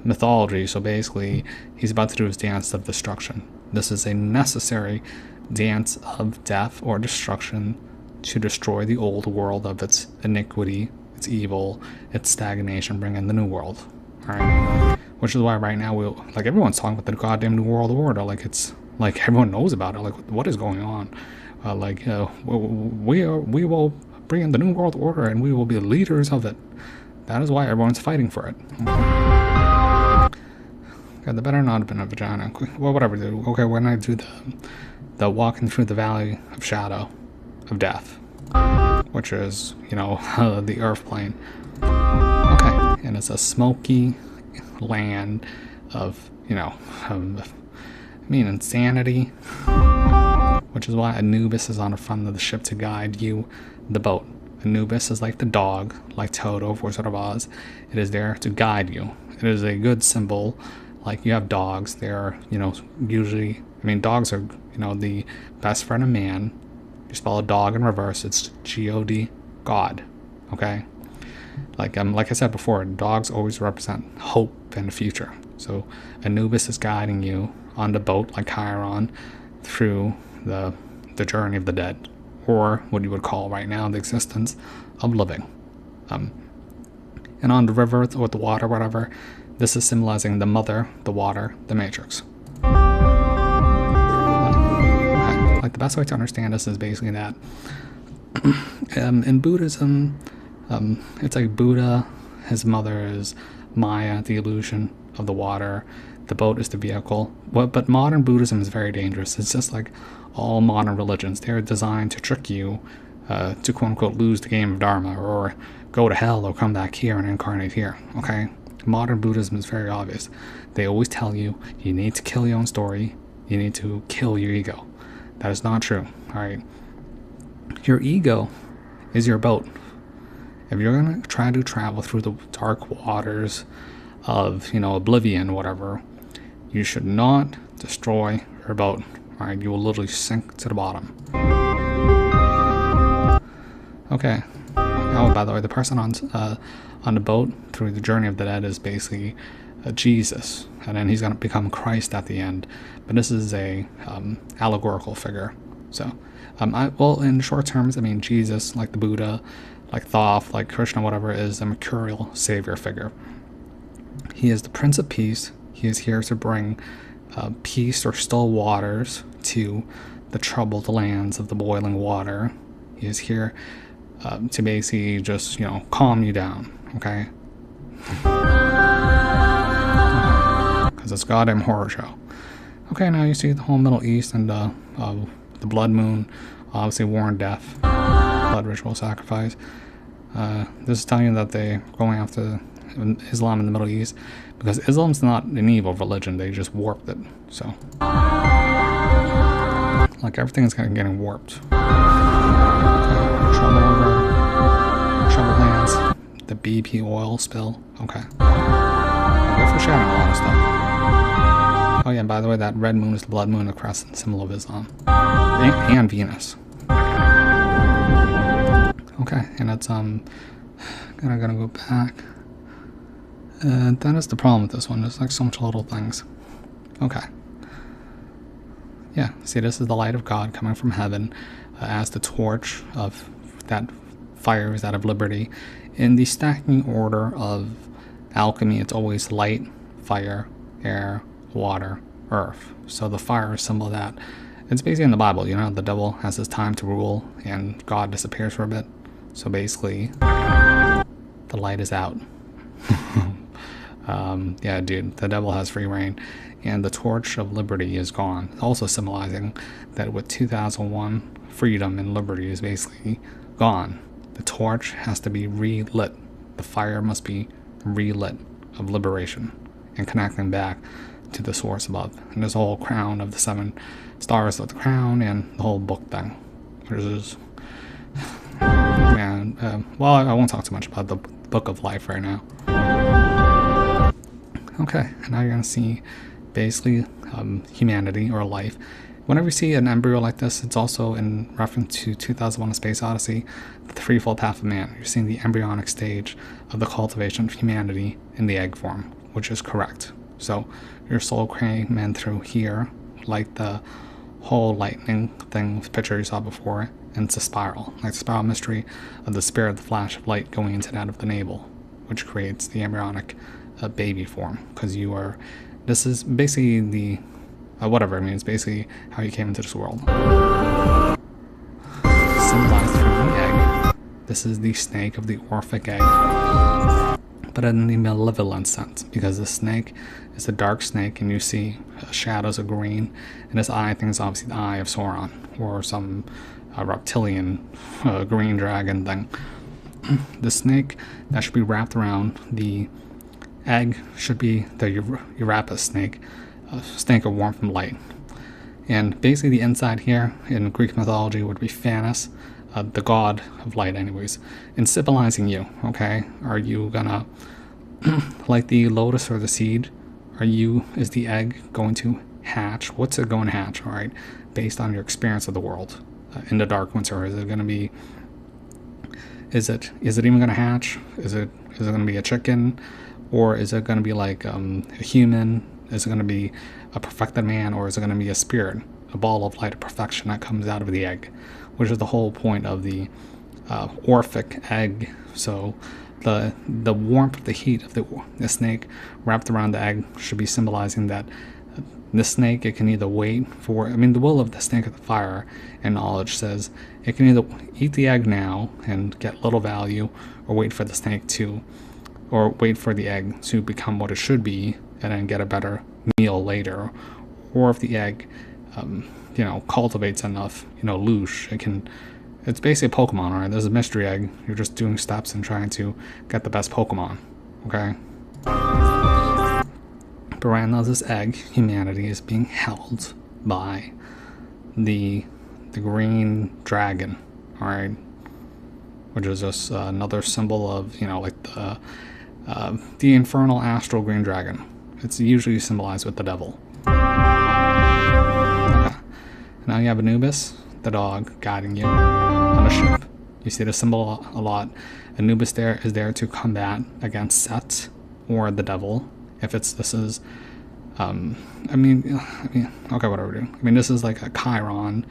mythology. So basically, he's about to do his dance of destruction. This is a necessary dance of death or destruction to destroy the old world of its iniquity, its evil, its stagnation, bring in the new world. All right, which is why right now everyone's talking about the goddamn new world order. Like, it's like everyone knows about it. Like, what is going on? We will bring in the new world order, and we will be the leaders of it. That is why everyone's fighting for it. God, there better not have been a vagina. Well, whatever, dude. Okay, when I do the walking through the valley of shadow of death, which is, the earth plane. Okay, and it's a smoky land of, insanity, which is why Anubis is on the front of the ship to guide you, the boat. Anubis is like the dog, like Toto, Wizard of Oz. It is there to guide you. It is a good symbol. Like, you have dogs. They're, usually, dogs are, the best friend of man. You spell a dog in reverse, it's G-O-D, God. Okay? Like I said before, dogs always represent hope and the future. So Anubis is guiding you on the boat, like Chiron, through the journey of the dead, or what you would call right now the existence of living. And on the river or the water, whatever, this is symbolizing the mother, the water, the matrix. Like, the best way to understand this is basically that in Buddhism, it's like Buddha, his mother is Maya, the illusion of the water, the boat is the vehicle. But modern Buddhism is very dangerous. It's just like all modern religions. They're designed to trick you to quote-unquote lose the game of Dharma, or go to hell, or come back here and incarnate here, okay? Modern Buddhism is very obvious. They always tell you, you need to kill your own story, you need to kill your ego. That is not true, all right? Your ego is your boat. If you're going to try to travel through the dark waters of, oblivion, whatever, you should not destroy your boat. All right, you will literally sink to the bottom. Okay. Oh, by the way, the person on the boat through the journey of the dead is basically Jesus, and then he's going to become Christ at the end. But this is a allegorical figure. So, in short terms, Jesus, like the Buddha, like Thoth, like Krishna, whatever, is a mercurial savior figure. He is the Prince of Peace. He is here to bring peace or still waters to the troubled lands of the boiling water. He is here to basically just, calm you down, okay? Because it's a goddamn horror show. Okay, now you see the whole Middle East and the blood moon, obviously war and death, blood ritual sacrifice. This is telling you that they're going after Islam in the Middle East, because Islam's not an evil religion, they just warped it. So, like, everything is kind of getting warped. Okay. Trouble lands, the BP oil spill. Okay. They're foreshadowing a lot of stuff. Oh yeah, by the way, that red moon is the blood moon, the crescent symbol of Islam. And Venus. Okay, and it's gonna go back. And that is the problem with this one. There's like so much little things. Okay. Yeah, see, this is the light of God coming from heaven as the torch of that fire is that of liberty. In the stacking order of alchemy, it's always light, fire, air, water, earth. So the fire is symbol of that. It's basically in the Bible, the devil has his time to rule and God disappears for a bit. So basically, the light is out. Yeah, dude, the devil has free reign. And the torch of liberty is gone. Also symbolizing that with 2001, freedom and liberty is basically gone. The torch has to be relit. The fire must be relit of liberation and connecting back to the source above. And there's a whole crown of the 7 stars of the crown and the whole book thing. Which is... Man, well, I won't talk too much about the book of life right now. Okay, and now you're going to see basically humanity or life. Whenever you see an embryo like this, it's also in reference to 2001: A Space Odyssey, the threefold path of man. You're seeing the embryonic stage of the cultivation of humanity in the egg form, which is correct. So your soul came in through here, like the whole lightning thing picture you saw before, and it's a spiral, like the spiral mystery of the spirit, the flash of light going into that of the navel, which creates the embryonic baby form. Because you are, this is basically the it's basically how you came into this world. Symbolized through the egg. This is the snake of the Orphic egg, but in the malevolent sense, because the snake is a dark snake and you see shadows of green, and this eye thing is obviously the eye of Sauron, or some reptilian green dragon thing. The snake that should be wrapped around the egg should be the Eurapus snake, a snake of warmth and light. And basically the inside here in Greek mythology would be Phanes, the god of light anyways, and symbolizing you, okay? Are you gonna, like the lotus or the seed, is the egg going to hatch? What's it going to hatch, all right? Based on your experience of the world in the dark winter, is it going to be, is it even going to hatch? Is it going to be a chicken? Or is it going to be like a human? Is it going to be a perfected man? Or is it going to be a spirit, a ball of light of perfection that comes out of the egg, which is the whole point of the Orphic egg. So the warmth, the heat of the snake wrapped around the egg should be symbolizing that the snake, it can either wait for, the will of the snake of the fire and knowledge says it can either eat the egg now and get little value, or wait for the snake to, or wait for the egg to become what it should be and then get a better meal later. Or if the egg, cultivates enough, loosh, it's basically a Pokemon, right? There's a mystery egg. You're just doing steps and trying to get the best Pokemon, okay? But right now, this egg, humanity, is being held by the green dragon, all right? Which is just another symbol of, like the infernal astral green dragon. It's usually symbolized with the devil. Okay. Now you have Anubis, the dog, guiding you on a ship. You see the symbol a lot. Anubis is there to combat against Set or the devil. If this is, okay, whatever, dude. This is like a Chiron.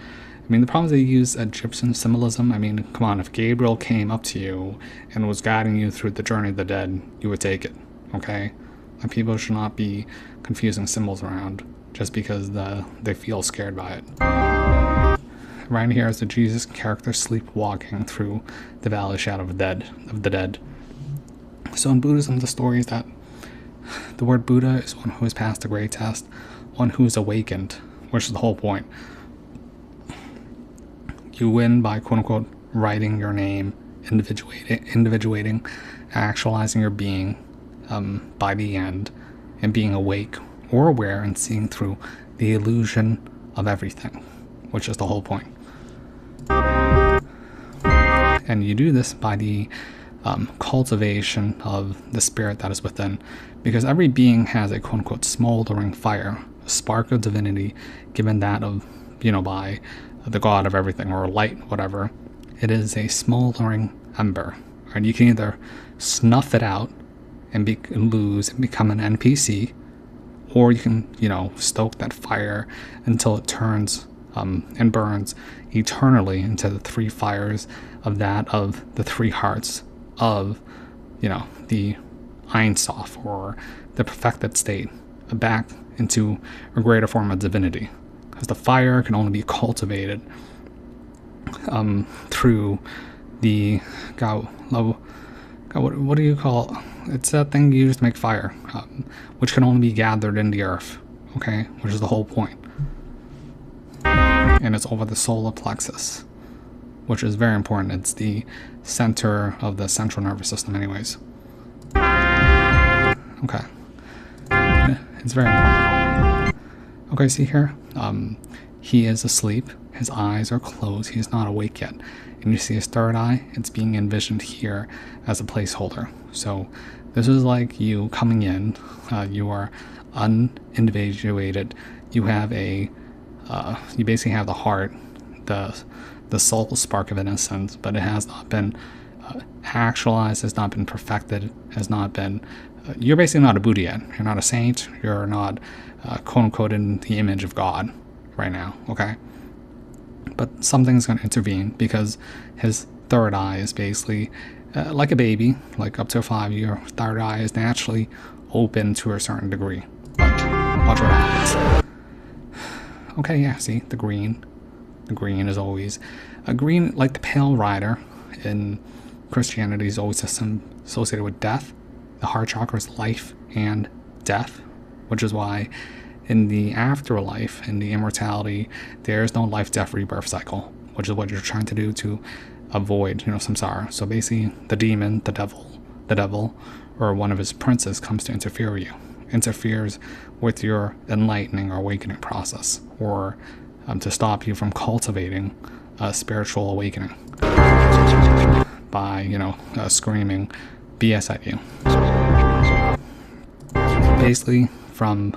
The problem is they use Egyptian symbolism. Come on, if Gabriel came up to you and was guiding you through the journey of the dead, you would take it, okay? And people should not be confusing symbols around just because they feel scared by it. Right here is the Jesus character sleepwalking through the valley shadow of the dead. So in Buddhism, the story is that the word Buddha is one who has passed the great test, one who is awakened, which is the whole point. You win by, quote-unquote, writing your name, individuating, actualizing your being by the end, and being awake or aware and seeing through the illusion of everything, which is the whole point. And you do this by the cultivation of the spirit that is within, because every being has a quote-unquote smoldering fire, a spark of divinity given that of, by the god of everything, or light, whatever. It is a smoldering ember, and you can either snuff it out and lose and become an NPC, or you can, stoke that fire until it turns and burns eternally into the three fires of the three hearts of, the Ein Sof, or the perfected state, back into a greater form of divinity. Because the fire can only be cultivated through the what do you call it? It's that thing you just make fire, which can only be gathered in the earth, okay? Which is the whole point. And it's over the solar plexus, which is very important. It's the center of the central nervous system anyways. Okay. It's very important. Okay, see here? He is asleep. His eyes are closed. He is not awake yet. And you see his third eye? It's being envisioned here as a placeholder. So this is like you coming in. You are unindividuated. You have you basically have the heart, the soul spark of innocence, but it has not been actualized, has not been perfected, has not been... you're basically not a Buddha yet. You're not a saint. You're not, quote-unquote, in the image of God right now, okay? But something's going to intervene because his third eye is basically like a baby, like up to 5 year third eye is naturally open to a certain degree. But watch what happens. Okay, yeah, see, the green. The green is always... a green, like the pale rider in Christianity, is always associated with death. The heart chakra is life and death, which is why in the afterlife, in the immortality, there is no life, death, rebirth cycle, which is what you're trying to do to avoid, samsara. So basically, the demon, the devil, or one of his princes comes to interfere with you, interferes with your enlightening or awakening process, or to stop you from cultivating a spiritual awakening by, screaming BS at you. Basically, from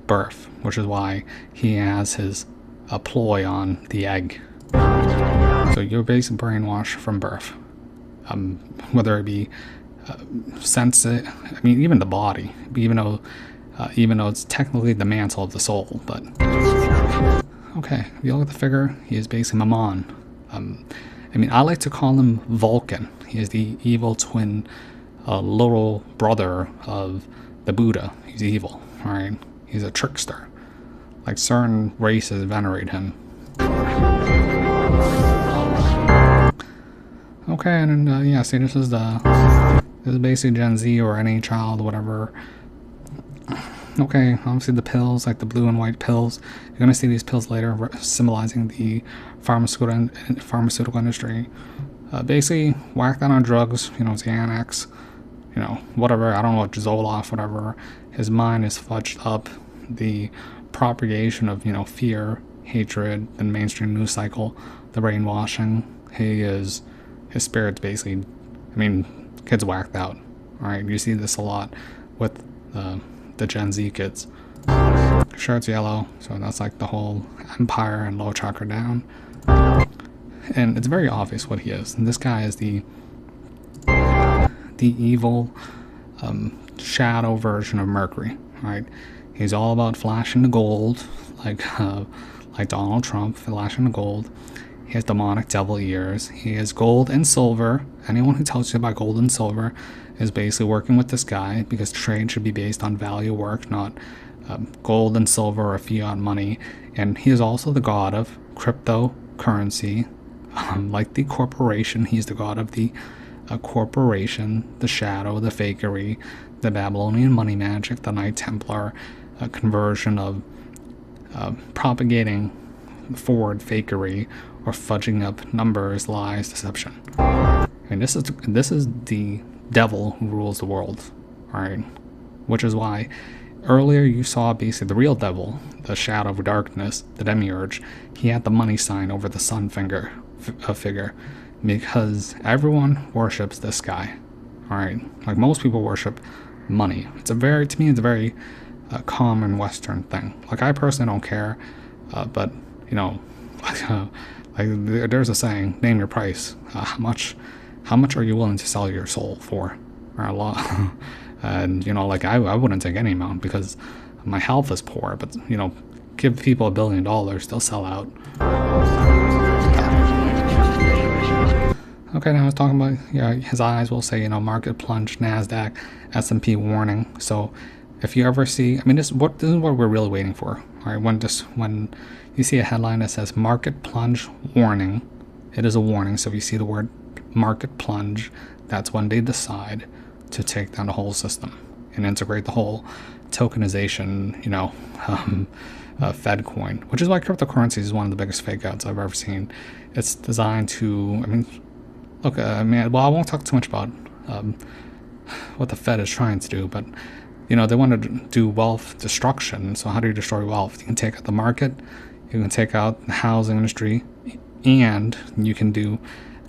birth, which is why he has his ploy on the egg. So you're basically brainwashed from birth, whether it be even the body, even though it's technically the mantle of the soul. But okay, if you look at the figure, he is basically Mammon. I like to call him Vulcan. He is the evil twin, little brother of the Buddha. He's evil, right? He's a trickster. Like certain races venerate him. Okay, and see, this is basically Gen Z or any child, whatever. Okay, obviously the pills, like the blue and white pills. You're gonna see these pills later, symbolizing the pharmaceutical industry. Basically, whack that on drugs. Xanax. Whatever. I don't know what Zoloft, whatever. His mind is fudged up. The propagation of fear, hatred, the mainstream news cycle, the brainwashing. His spirit's basically, kids whacked out. All right, you see this a lot with the Gen Z kids. Shirt's yellow, so that's like the whole empire and low chakra down. And it's very obvious what he is. And this guy is the evil shadow version of Mercury, right? He's all about flashing the gold, like Donald Trump, flashing the gold. He has demonic devil ears. He has gold and silver. Anyone who tells you about gold and silver is basically working with this guy, because trade should be based on value work, not gold and silver or fiat money. And he is also the god of cryptocurrency. Like the corporation, he's the god of the corporation, the shadow, the fakery, the Babylonian money magic, the Knight Templar conversion of propagating forward fakery or fudging up numbers, lies, deception. And this is the devil who rules the world, alright? Which is why earlier you saw basically the real devil, the shadow of darkness, the demiurge. He had the money sign over the sun figure, because everyone worships this guy, alright? Like most people worship money. To me, it's a very common Western thing. Like I personally don't care, but there's a saying: name your price. How much are you willing to sell your soul for? Or a lot. And I wouldn't take any amount, because my health is poor. But give people $1 billion, they'll sell out. Okay, now I was talking about his eyes will say market plunge, Nasdaq, S&P warning. So if you ever see, this is what we're really waiting for. All right, when you see a headline that says market plunge warning, it is a warning. So if you see the word market plunge, that's when they decide to take down the whole system and integrate the whole tokenization, Fed coin, which is why cryptocurrency is one of the biggest fake outs I've ever seen. It's designed to, I won't talk too much about what the Fed is trying to do, but they want to do wealth destruction. So how do you destroy wealth? You can take out the market, you can take out the housing industry, and you can do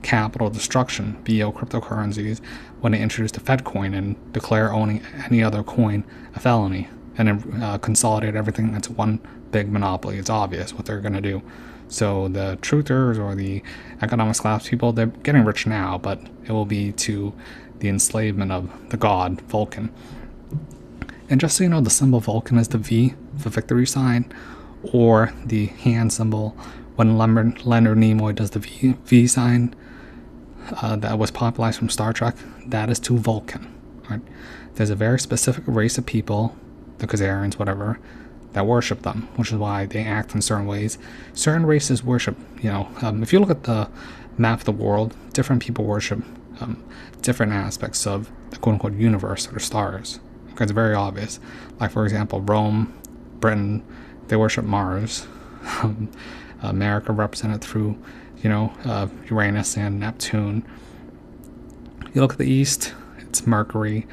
capital destruction via cryptocurrencies when they introduce the Fed coin and declare owning any other coin a felony, and then consolidate everything into one big monopoly. It's obvious what they're going to do. So the truthers or the economics class people, they're getting rich now, but it will be to the enslavement of the god Vulcan. And just so you know, the symbol Vulcan is the V, the victory sign, or the hand symbol when Leonard Nimoy does the V sign that was popularized from Star Trek. That is to Vulcan. Right? There's a very specific race of people, the Khazarians, whatever, that worship them, which is why they act in certain ways. Certain races worship, if you look at the map of the world, different people worship different aspects of the quote-unquote universe or the stars. Okay, it's very obvious. Like, for example, Rome, Britain, they worship Mars. America represented through Uranus and Neptune. You look at the east, it's Mercury.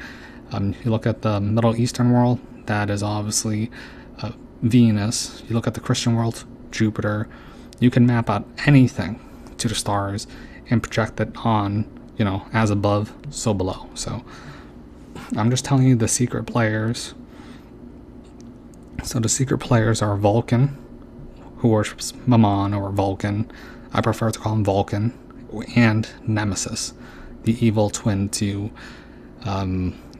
You look at the Middle Eastern world, that is obviously Venus. You look at the Christian world, Jupiter. You can map out anything to the stars and project it on, as above, so below. So I'm just telling you the secret players. So the secret players are Vulcan, who worships Mammon or Vulcan. I prefer to call him Vulcan. And Nemesis, the evil twin to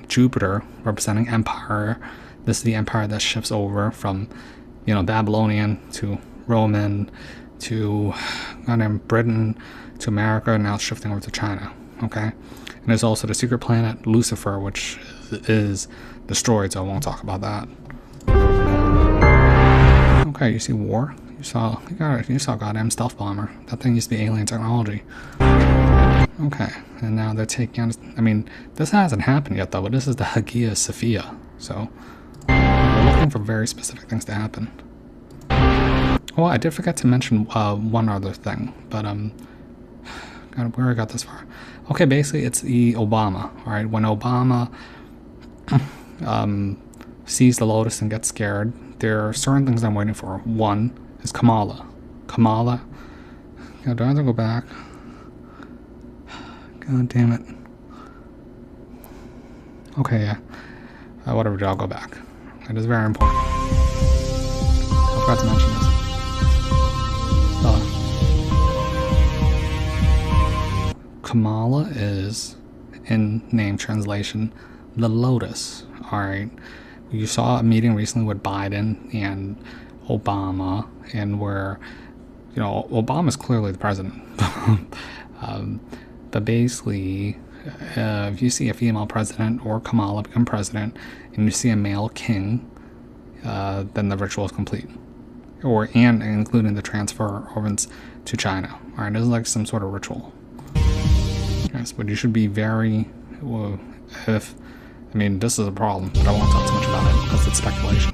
Jupiter, representing empire. This is the empire that shifts over from, Babylonian to Roman to Britain to America, and now it's shifting over to China. Okay? And there's also the secret planet Lucifer, which is destroyed, so I won't talk about that. Okay, you see war? You saw goddamn stealth bomber. That thing used to be alien technology. Okay, and now they're taking on... this hasn't happened yet, though, but this is the Hagia Sophia. So, we're looking for very specific things to happen. Oh, I did forget to mention one other thing, but, God, where I got this far. Okay, basically, it's the Obama, alright? When Obama sees the lotus and gets scared, there are certain things I'm waiting for. One is Kamala. Kamala. Do I have to go back? God damn it. Okay, yeah. Whatever, I'll go back. It is very important. I forgot to mention this. Kamala is, in name translation, the lotus. Alright. You saw a meeting recently with Biden and Obama, and where, Obama's clearly the president. But basically, if you see a female president or Kamala become president, and you see a male king, then the ritual is complete. And including the transfer of organs to China. Alright, this is like some sort of ritual. Yes, but you should be very... this is a problem, but I won't talk too much about it because it's speculation.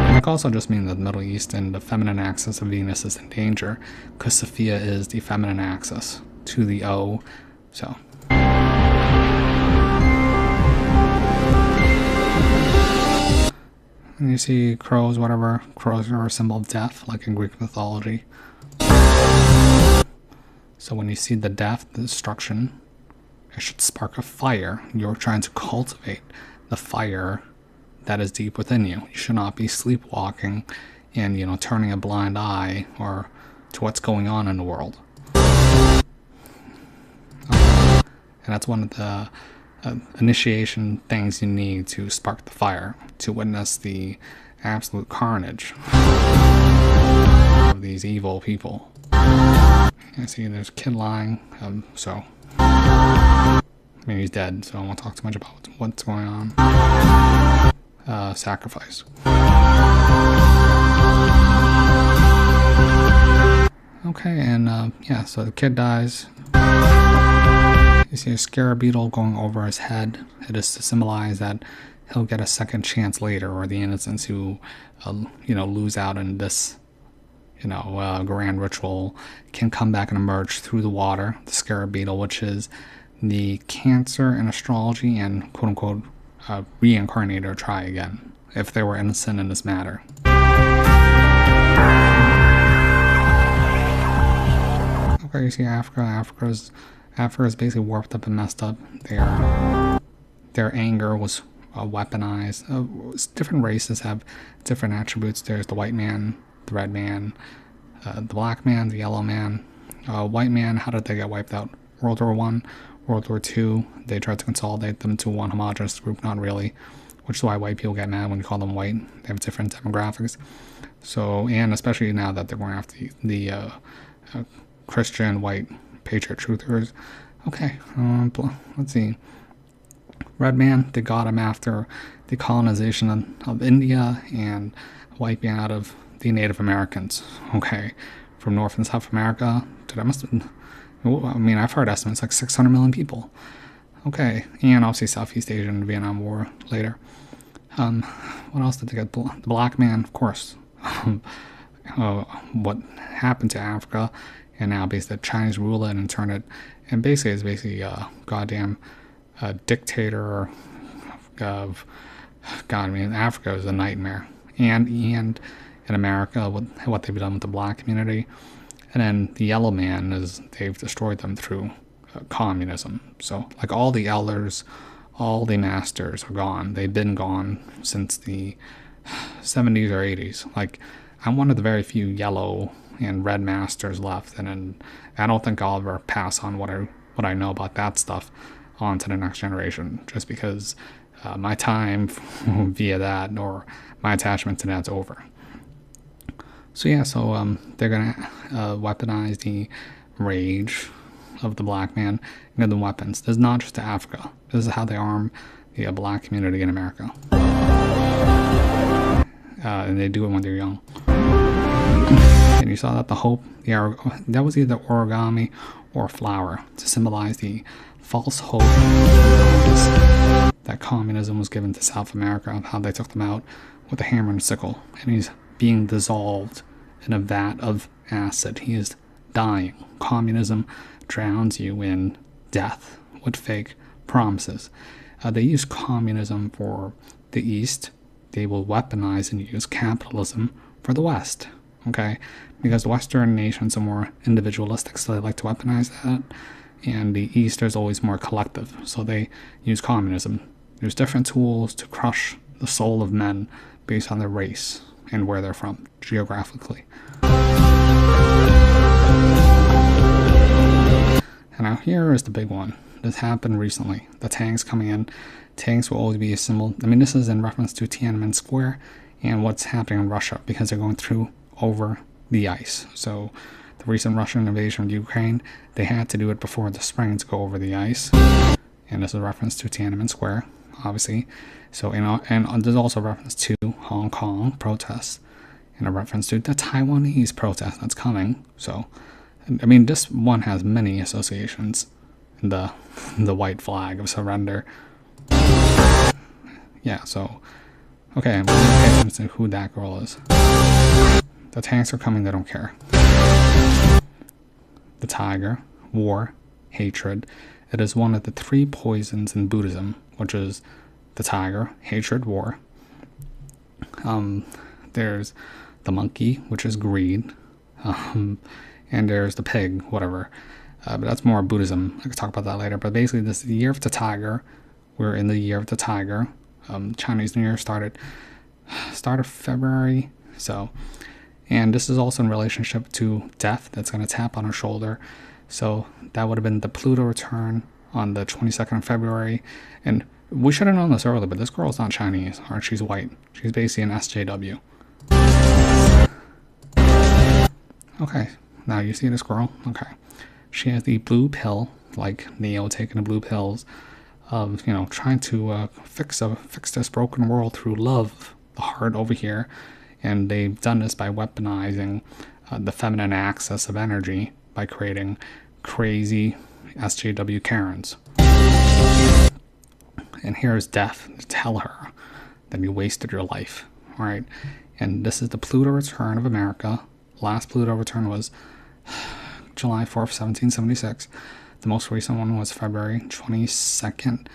And it can also just mean that the Middle East and the feminine axis of Venus is in danger, because Sophia is the feminine axis to the O. So. And you see crows, whatever. Crows are a symbol of death, like in Greek mythology. So when you see the death, the destruction, it should spark a fire. You're trying to cultivate the fire that is deep within you. You should not be sleepwalking and, turning a blind eye or to what's going on in the world. And that's one of the initiation things you need to spark the fire, to witness the absolute carnage of these evil people. I see there's a kid lying, he's dead, so I won't talk too much about what's going on. Sacrifice. Okay, and so the kid dies. You see a scarab beetle going over his head. It is to symbolize that he'll get a second chance later, or the innocents who, lose out in this, grand ritual can come back and emerge through the water. The scarab beetle, which is the Cancer in astrology, and quote-unquote reincarnate or try again, if they were innocent in this matter. Okay, you see Africa. Africa is basically warped up and messed up. Their anger was weaponized. Different races have different attributes. There's the white man, the red man, the black man, the yellow man. White man, how did they get wiped out? World War I, World War II, they tried to consolidate them to one homogenous group, not really, which is why white people get mad when you call them white. They have different demographics. So, and especially now that they're going after the Christian white patriot truthers. Okay, let's see. Red man, they got him after the colonization of India, and wiping out of the Native Americans. Okay, from North and South America. Dude, that must have been, I've heard estimates like 600 million people. Okay, and obviously Southeast Asia and Vietnam War later. What else did they get? The black man, of course. What happened to Africa, and now basically the Chinese rule it and turn it, and basically it's basically a goddamn dictator of God. I mean, Africa is a nightmare, and in America, what they've done with the black community, and then the yellow man is they've destroyed them through communism. So like all the elders, all the masters are gone. They've been gone since the 70s or 80s. Like I'm one of the very few yellow and red masters left, and I don't think I'll ever pass on what I know about that stuff on to the next generation, just because my time via that or my attachment to that's over. So yeah, so they're gonna weaponize the rage of the black man and the weapons. This is not just to Africa. This is how they arm the black community in America, and they do it when they're young. And you saw that the hope, that was either origami or flower to symbolize the false hope that communism was given to South America, of how they took them out with a hammer and sickle, and he's being dissolved in a vat of acid. He is dying. Communism drowns you in death with fake promises. They use communism for the East. They will weaponize and use capitalism for the West. Okay, because the Western nations are more individualistic, so they like to weaponize that, and the East is always more collective, so they use communism. There's different tools to crush the soul of men based on their race and where they're from geographically. And now here is the big one. This happened recently. The tanks coming in. Tanks will always be a symbol. I mean, this is in reference to Tiananmen Square and what's happening in Russia, because they're going through over the ice. So the recent Russian invasion of Ukraine, they had to do it before the spring to go over the ice. And this is a reference to Tiananmen Square, obviously. So, and there's also a reference to Hong Kong protests and a reference to the Taiwanese protest that's coming. So, I mean, this one has many associations. The white flag of surrender. Yeah, so, okay, I'm going to pay attention to who that girl is. The tanks are coming, they don't care. The tiger, war, hatred. It is one of the three poisons in Buddhism, which is the tiger, hatred, war. There's the monkey, which is greed. And there's the pig, whatever. But that's more Buddhism. I could talk about that later. But basically, this is the year of the tiger. We're in the year of the tiger. Chinese New Year started February. So, and this is also in relationship to death. That's going to tap on her shoulder. So that would have been the Pluto return on the 22nd of February. And we should have known this earlier, but this girl's not Chinese, or she's white. She's basically an SJW. Okay, now you see this girl? Okay. She has the blue pill, like Neo taking the blue pills, of, trying to fix this broken world through love, the heart over here. And they've done this by weaponizing the feminine axis of energy by creating crazy SJW Karens. And here's death to tell her that you wasted your life. All right. And this is the Pluto return of America. Last Pluto return was July 4th, 1776. The most recent one was February 22nd,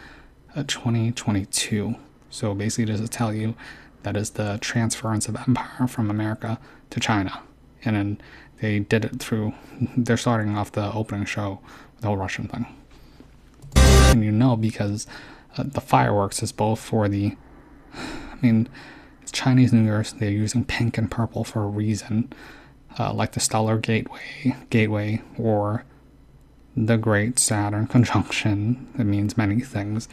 2022. So basically, does it tell you that is the transference of empire from America to China? And then they did it through, they're starting off the opening show with the whole Russian thing. And because the fireworks is both for it's Chinese New Year's. They're using pink and purple for a reason. Like the Stellar Gateway, or the Great Saturn Conjunction. It means many things.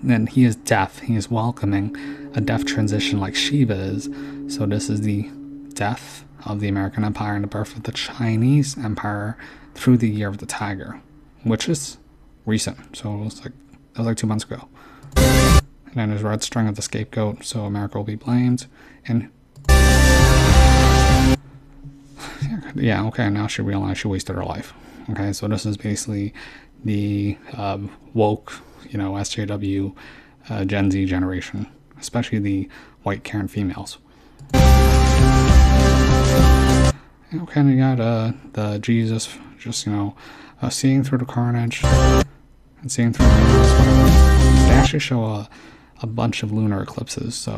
Then he is death. He is welcoming a death transition like Shiva is. So this is the death of the American Empire and the birth of the Chinese Empire through the year of the tiger, which is recent. So it was like 2 months ago. And then there's red string of the scapegoat, so America will be blamed. And yeah, okay, now she realized she wasted her life. Okay, so this is basically the woke, SJW, Gen Z generation. especially the white Karen females. Okay, and you got the Jesus just, seeing through the carnage and seeing through the mirrors, whatever. They actually show a bunch of lunar eclipses, so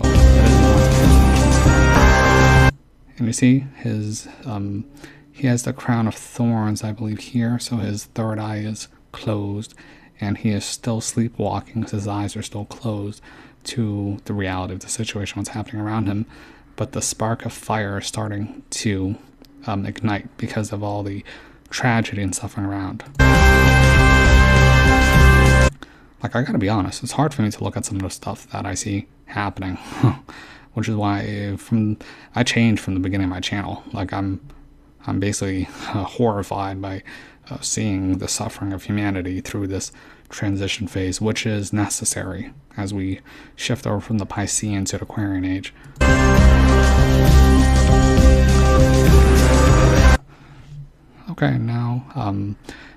and you see his he has the crown of thorns, I believe, here, so his third eye is closed, and he is still sleepwalking because his eyes are still closed to the reality of the situation, what's happening around him. But the spark of fire is starting to ignite because of all the tragedy and suffering around. Like, I gotta be honest, it's hard for me to look at some of the stuff that I see happening, which is why I changed from the beginning of my channel. Like, I'm basically horrified by seeing the suffering of humanity through this transition phase, which is necessary as we shift over from the Piscean to the Aquarian age. Okay, now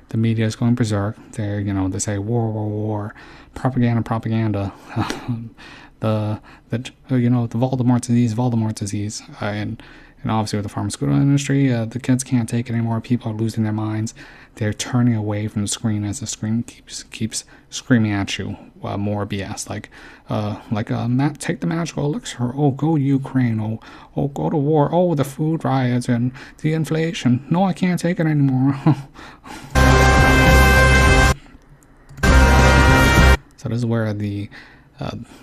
the media is going berserk. They say war, propaganda. the Voldemort disease, and obviously with the pharmaceutical industry, the kids can't take it anymore. People are losing their minds. They're turning away from the screen as the screen keeps screaming at you more BS, like take the magical elixir. Oh, go Ukraine. Oh, go to war. Oh, the food riots and the inflation. No, I can't take it anymore. So this is where the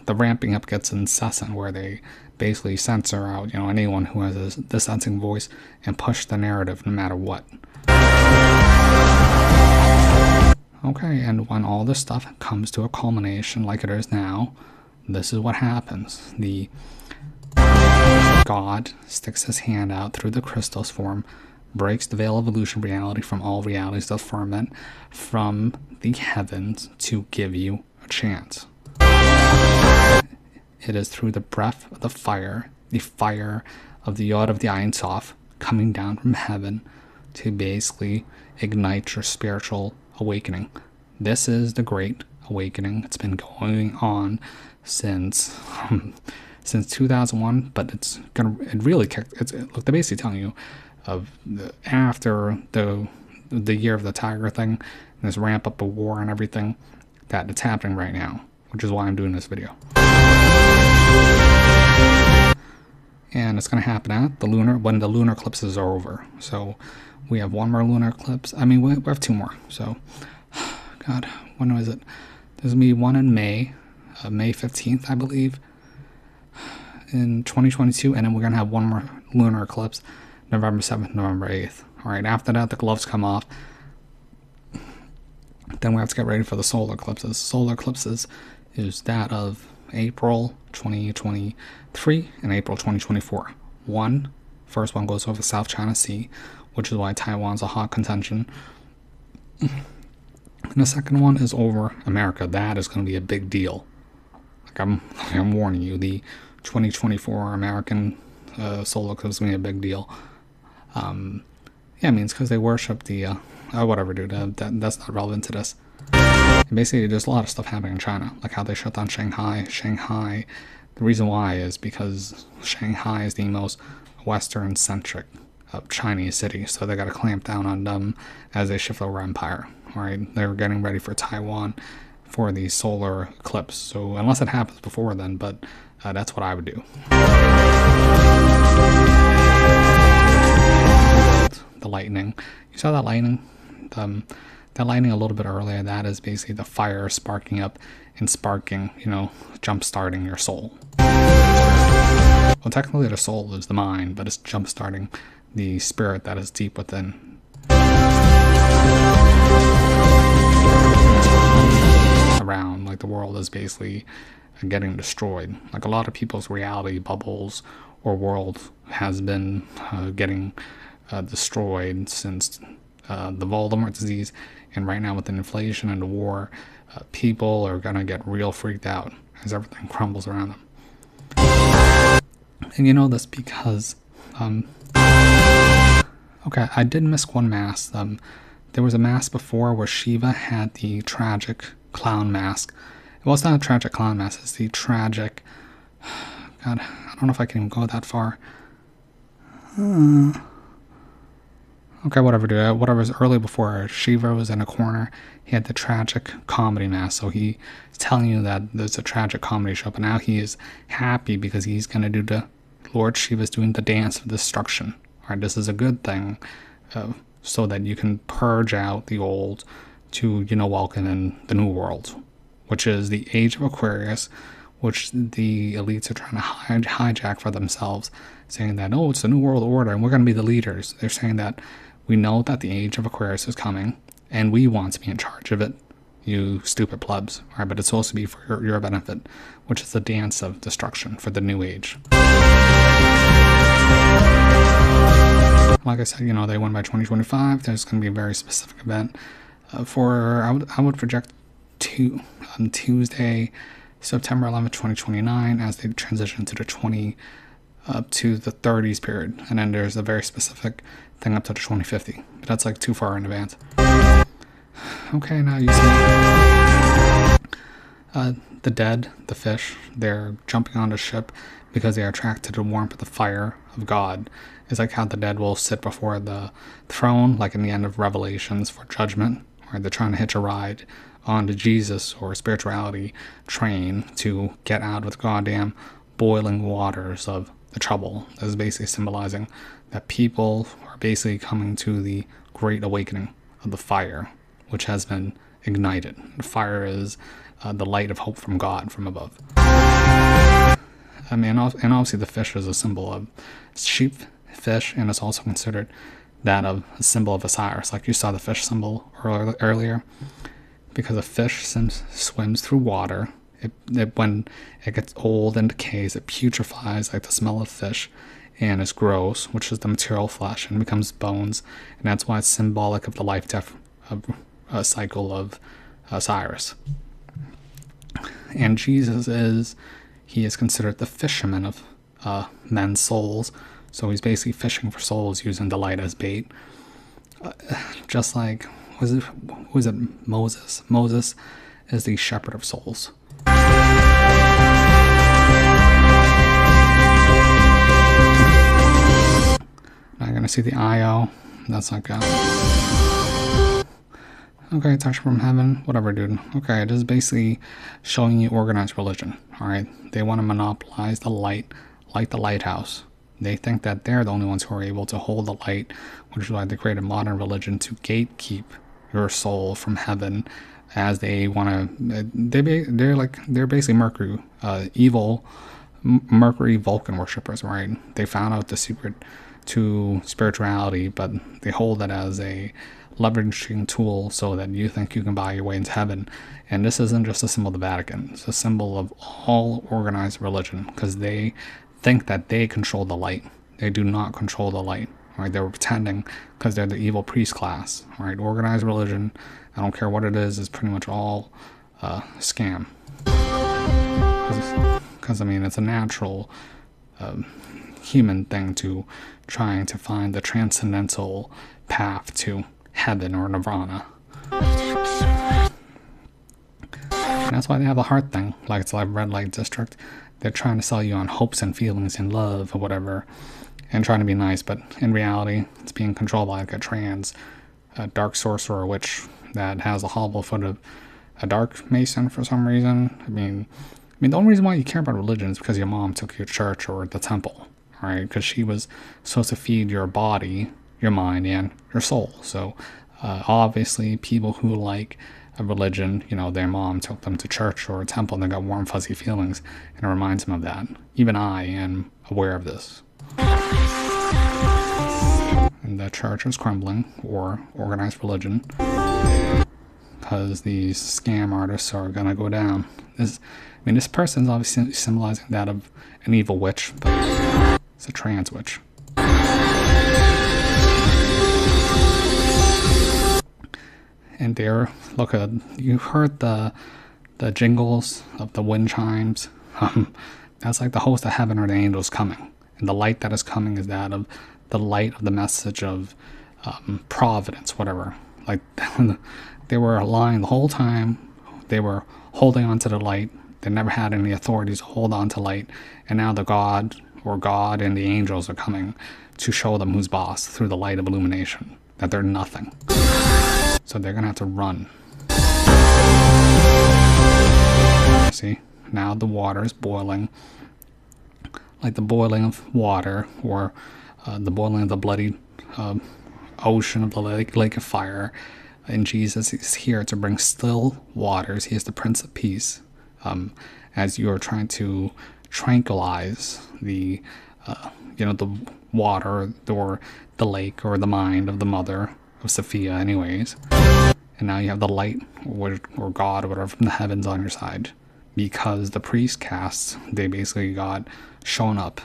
ramping up gets incessant, where they basically censor out, anyone who has a dissenting voice and push the narrative no matter what. Okay, and when all this stuff comes to a culmination like it is now, this is what happens. The God sticks his hand out through the crystal's form, breaks the veil of illusion reality from all realities of firmament from the heavens to give you a chance. It is through the breath of the fire of the Yod of the Ein Sof coming down from heaven to basically ignite your spiritual awakening. This is the Great Awakening. It's been going on since 2001, but it really kicked. Look, they're basically telling you after the year of the tiger thing, and this ramp up of war and everything, that it's happening right now, which is why I'm doing this video. And it's going to happen at when the lunar eclipses are over. So we have one more lunar eclipse. I mean, we have two more. So, God, when was it? There's going to be one in May 15th, I believe, in 2022. And then we're going to have one more lunar eclipse, November 7th, November 8th. All right, after that, the gloves come off. Then we have to get ready for the solar eclipses. Solar eclipses is that of April 2023 and April 2024. First one goes over the South China Sea, which is why Taiwan's a hot contention. And the second one is over America. That is going to be a big deal. Like I'm warning you, the 2024 American solar eclipse is going to be a big deal. Yeah, I mean, it's because they worship the whatever, dude. That's not relevant to this. And basically, there's a lot of stuff happening in China, like how they shut down Shanghai. The reason why is because Shanghai is the most Western-centric Chinese city, so they got to clamp down on them as they shift over empire. All right, they're getting ready for Taiwan for the solar eclipse. So unless it happens before then, but that's what I would do. The lightning. You saw that lightning? That lightning a little bit earlier, that is basically the fire sparking up and sparking, jump-starting your soul. Well, technically the soul is the mind, but it's jump-starting the spirit that is deep within. Around, like the world is basically getting destroyed. Like a lot of people's reality bubbles or world has been getting destroyed since the Voldemort disease, and right now with the inflation and the war, people are gonna get real freaked out as everything crumbles around them. And you know this because okay, I did miss one mask. There was a mask before where Shiva had the tragic clown mask. Well, it's not a tragic clown mask, it's the tragic God, I don't know if I can even go that far. Okay, whatever, dude. Whatever's early before Shiva was in a corner. He had the tragic comedy mask, so he's telling you that there's a tragic comedy show, but now he is happy because he's going to do the Lord Shiva's doing the dance of destruction. All right, this is a good thing, so that you can purge out the old to, welcome in the new world, which is the age of Aquarius, which the elites are trying to hijack for themselves, saying that, oh, it's the new world order and we're going to be the leaders. They're saying that we know that the age of Aquarius is coming and we want to be in charge of it, you stupid plebs. All right, but it's supposed to be for your benefit, which is the dance of destruction for the new age. Like I said, they win by 2025. There's going to be a very specific event I would project on Tuesday, September 11th, 2029, as they transition to the 20 up to the 30s period, and then there's a very specific thing up to the 2050, but that's like too far in advance. Okay, now you see the dead, the fish, they're jumping on the ship because they are attracted to the warmth of the fire of God. It's like how the dead will sit before the throne, like in the end of Revelations for judgment, where they're trying to hitch a ride onto Jesus or spirituality train to get out of the goddamn boiling waters of the trouble. That is basically symbolizing that people are basically coming to the great awakening of the fire, which has been ignited. The fire is the light of hope from God from above. And obviously the fish is a symbol of sheep fish, and it's also considered that of a symbol of Osiris, like you saw the fish symbol earlier, because a fish swims through water. When it gets old and decays, it putrefies like the smell of fish, and it's gross, which is the material flesh, and becomes bones, and that's why it's symbolic of the life-death cycle of Osiris. And Jesus is considered the fisherman of men's souls, so he's basically fishing for souls using the light as bait. Just like, who is it? Moses. Moses is the shepherd of souls. Now you're gonna see the IO. That's not good. Okay, touch from heaven. Whatever, dude. Okay, it is basically showing you organized religion. Alright? They want to monopolize the light like the lighthouse. They think that they're the only ones who are able to hold the light, which is why they created modern religion to gatekeep your soul from heaven, as they want to. They're basically evil Mercury Vulcan worshippers, right? They found out the secret to spirituality, but they hold it as a leveraging tool so that you think you can buy your way into heaven. And this isn't just a symbol of the Vatican; it's a symbol of all organized religion, because they think that they control the light. They do not control the light. Right? They're pretending because they're the evil priest class. Right? Organized religion, I don't care what it is pretty much all scam. Because it's a natural human thing to trying to find the transcendental path to heaven or nirvana. And that's why they have a heart thing, like it's like red light district. They're trying to sell you on hopes and feelings and love or whatever, and trying to be nice, but in reality, it's being controlled by like a dark sorcerer witch that has a hollow foot of a dark mason for some reason. The only reason why you care about religion is because your mom took you to church or the temple, right? Because she was supposed to feed your body, your mind, and your soul. So obviously, people who like a religion, their mom took them to church or a temple and they got warm, fuzzy feelings, and it reminds them of that. Even I am aware of this. And the church is crumbling, or organized religion, because these scam artists are going to go down. This person is obviously symbolizing that of an evil witch, but it's a trans witch. And there, look, you heard the jingles of the wind chimes. That's like the host of heaven or the angels coming. And the light that is coming is that of the light of the message of providence, whatever. Like, they were lying the whole time. They were holding on to the light. They never had any authorities to hold on to light, and now the God and the angels are coming to show them who's boss through the light of illumination, that they're nothing. So they're gonna have to run. See, now the water is boiling, like the boiling of water, or the boiling of the bloody ocean of the lake of fire. And Jesus is here to bring still waters. He is the Prince of Peace. As you are trying to tranquilize the the water, or the lake, or the mind of the mother of Sophia, anyways. And now you have the light, or God, or whatever, from the heavens on your side, because the priest casts, they basically got shown up.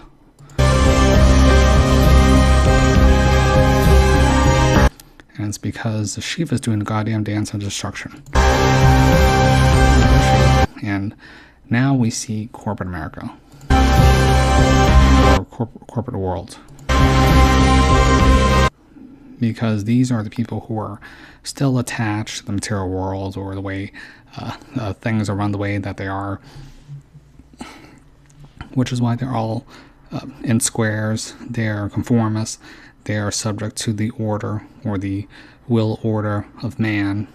And it's because the Shiva's doing the goddamn dance of destruction. And now we see corporate America, or corporate world, because these are the people who are still attached to the material world, or the way things are run the way that they are, which is why they're all in squares. They're conformists. They are subject to the order, or the will order of man,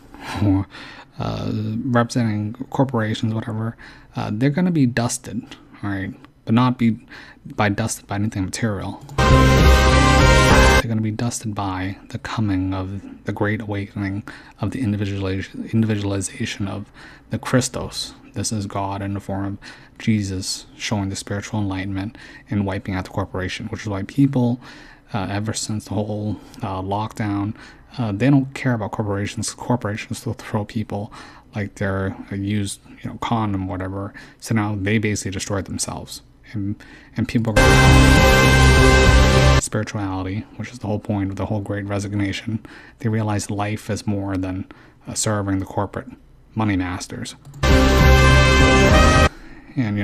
or representing corporations, whatever. They're going to be dusted, all right, but not be dusted by anything material. They're going to be dusted by the coming of the great awakening of the individualization of the Christos. This is God in the form of Jesus, showing the spiritual enlightenment and wiping out the corporation, which is why people, ever since the whole lockdown, they don't care about corporations. Corporations will throw people like they're a used condom, whatever. So now they basically destroyed themselves. And people are spirituality, which is the whole point of the whole Great Resignation. They realize life is more than serving the corporate money masters. And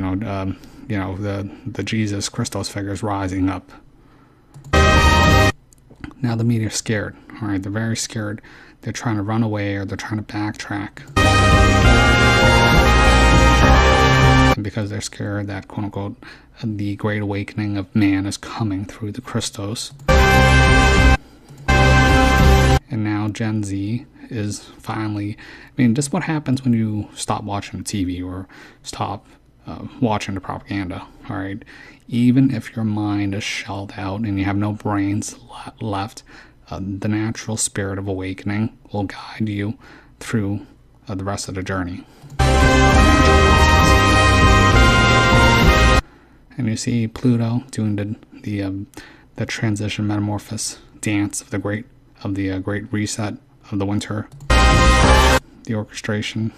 the Jesus Christos figures rising up. Now the media is scared. All right, they're very scared. They're trying to run away, or they're trying to backtrack. And because they're scared that, quote unquote, the great awakening of man is coming through the Christos. And now Gen Z is finally, just what happens when you stop watching the TV, or stop watching the propaganda, all right? Even if your mind is shelled out and you have no brains left, the natural spirit of awakening will guide you through the rest of the journey. And you see Pluto doing the transition metamorphosis dance of the great reset of the winter, the orchestration.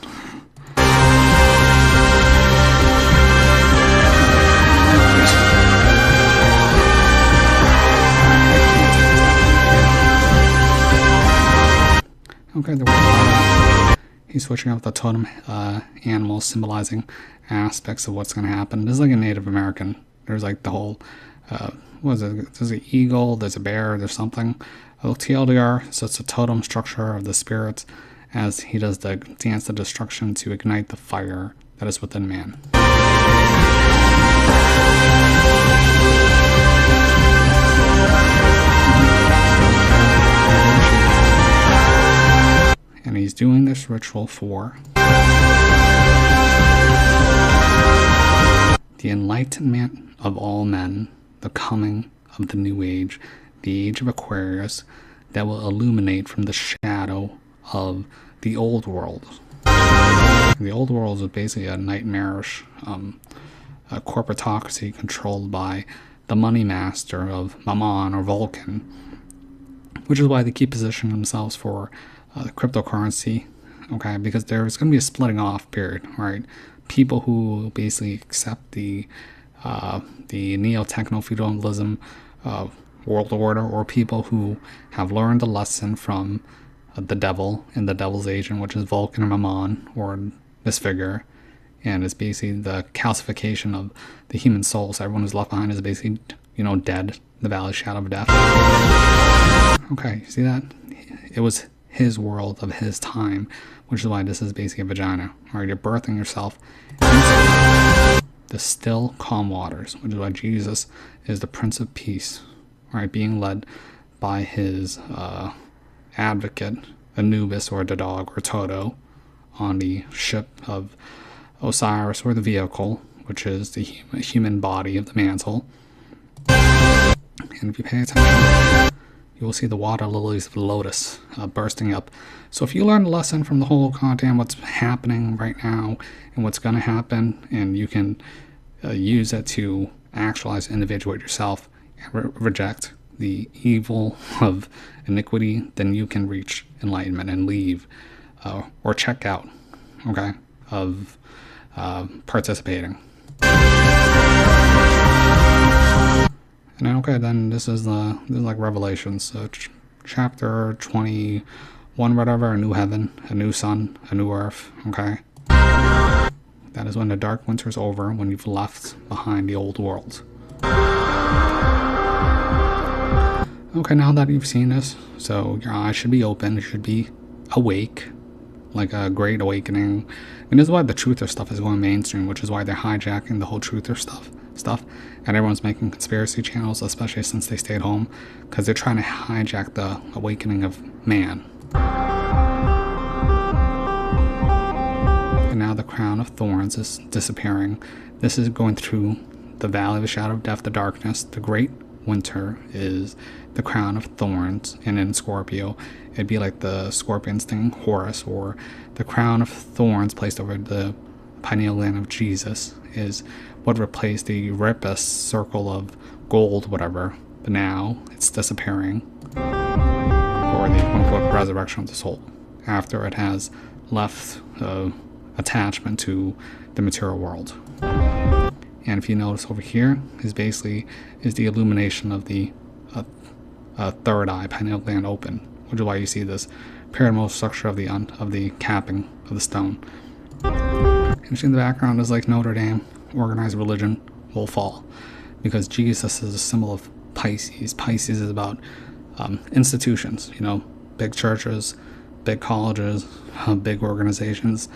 Okay, he's switching up the totem animals, symbolizing aspects of what's going to happen. This is like a Native American. There's like the whole, what is it? There's an eagle, there's a bear, there's something. TLDR, so it's a totem structure of the spirits, as he does the dance of destruction to ignite the fire that is within man. And he's doing this ritual for the enlightenment of all men, the coming of the new age, the age of Aquarius, that will illuminate from the shadow of the old world. The old world is basically a nightmarish a corporatocracy controlled by the money master of Mammon, or Vulcan, which is why they keep positioning themselves for cryptocurrency, okay, because there's going to be a splitting off period, right? People who basically accept the neo-techno-feudalism world order, or people who have learned a lesson from the devil and the devil's agent, which is Vulcan or Mammon, or this figure, and it's basically the calcification of the human soul. So everyone who's left behind is basically, dead, the valley shadow of death. Okay, see that? It was his world of his time, which is why this is basically a vagina. All right, you're birthing yourself into the still calm waters, which is why Jesus is the Prince of Peace. All right, being led by his advocate, Anubis or the dog or Toto, on the ship of Osiris or the vehicle, which is the human body of the mantle. And if you pay attention, you will see the water lilies of the lotus bursting up. So if you learn a lesson from the whole content, what's happening right now and what's going to happen, and you can use it to actualize, individuate yourself, and reject the evil of iniquity, then you can reach enlightenment and leave or check out, okay, of participating. And then, okay, then this is like Revelations, so chapter 21, whatever, a new heaven, a new sun, a new earth, okay? That is when the dark winter is over, when you've left behind the old world. Okay, now that you've seen this, so your eyes should be open, you should be awake, like a great awakening. And this is why the truther stuff is going mainstream, which is why they're hijacking the whole truther stuff, and everyone's making conspiracy channels, especially since they stayed home, because they're trying to hijack the awakening of man. And now the crown of thorns is disappearing. This is going through the valley of the shadow of death, the darkness. The great winter is the crown of thorns, and in Scorpio it'd be like the scorpion sting Horus, or the crown of thorns placed over the pineal gland of Jesus is what replaced the Ripus circle of gold, whatever, but now it's disappearing, or the quote-unquote resurrection of the soul, after it has left attachment to the material world. And if you notice over here is basically the illumination of the third eye, pineal gland open, which is why you see this pyramidal structure of the capping of the stone. And in the background is like Notre Dame, organized religion will fall, because Jesus is a symbol of Pisces. Pisces is about institutions, big churches, big colleges, big organizations.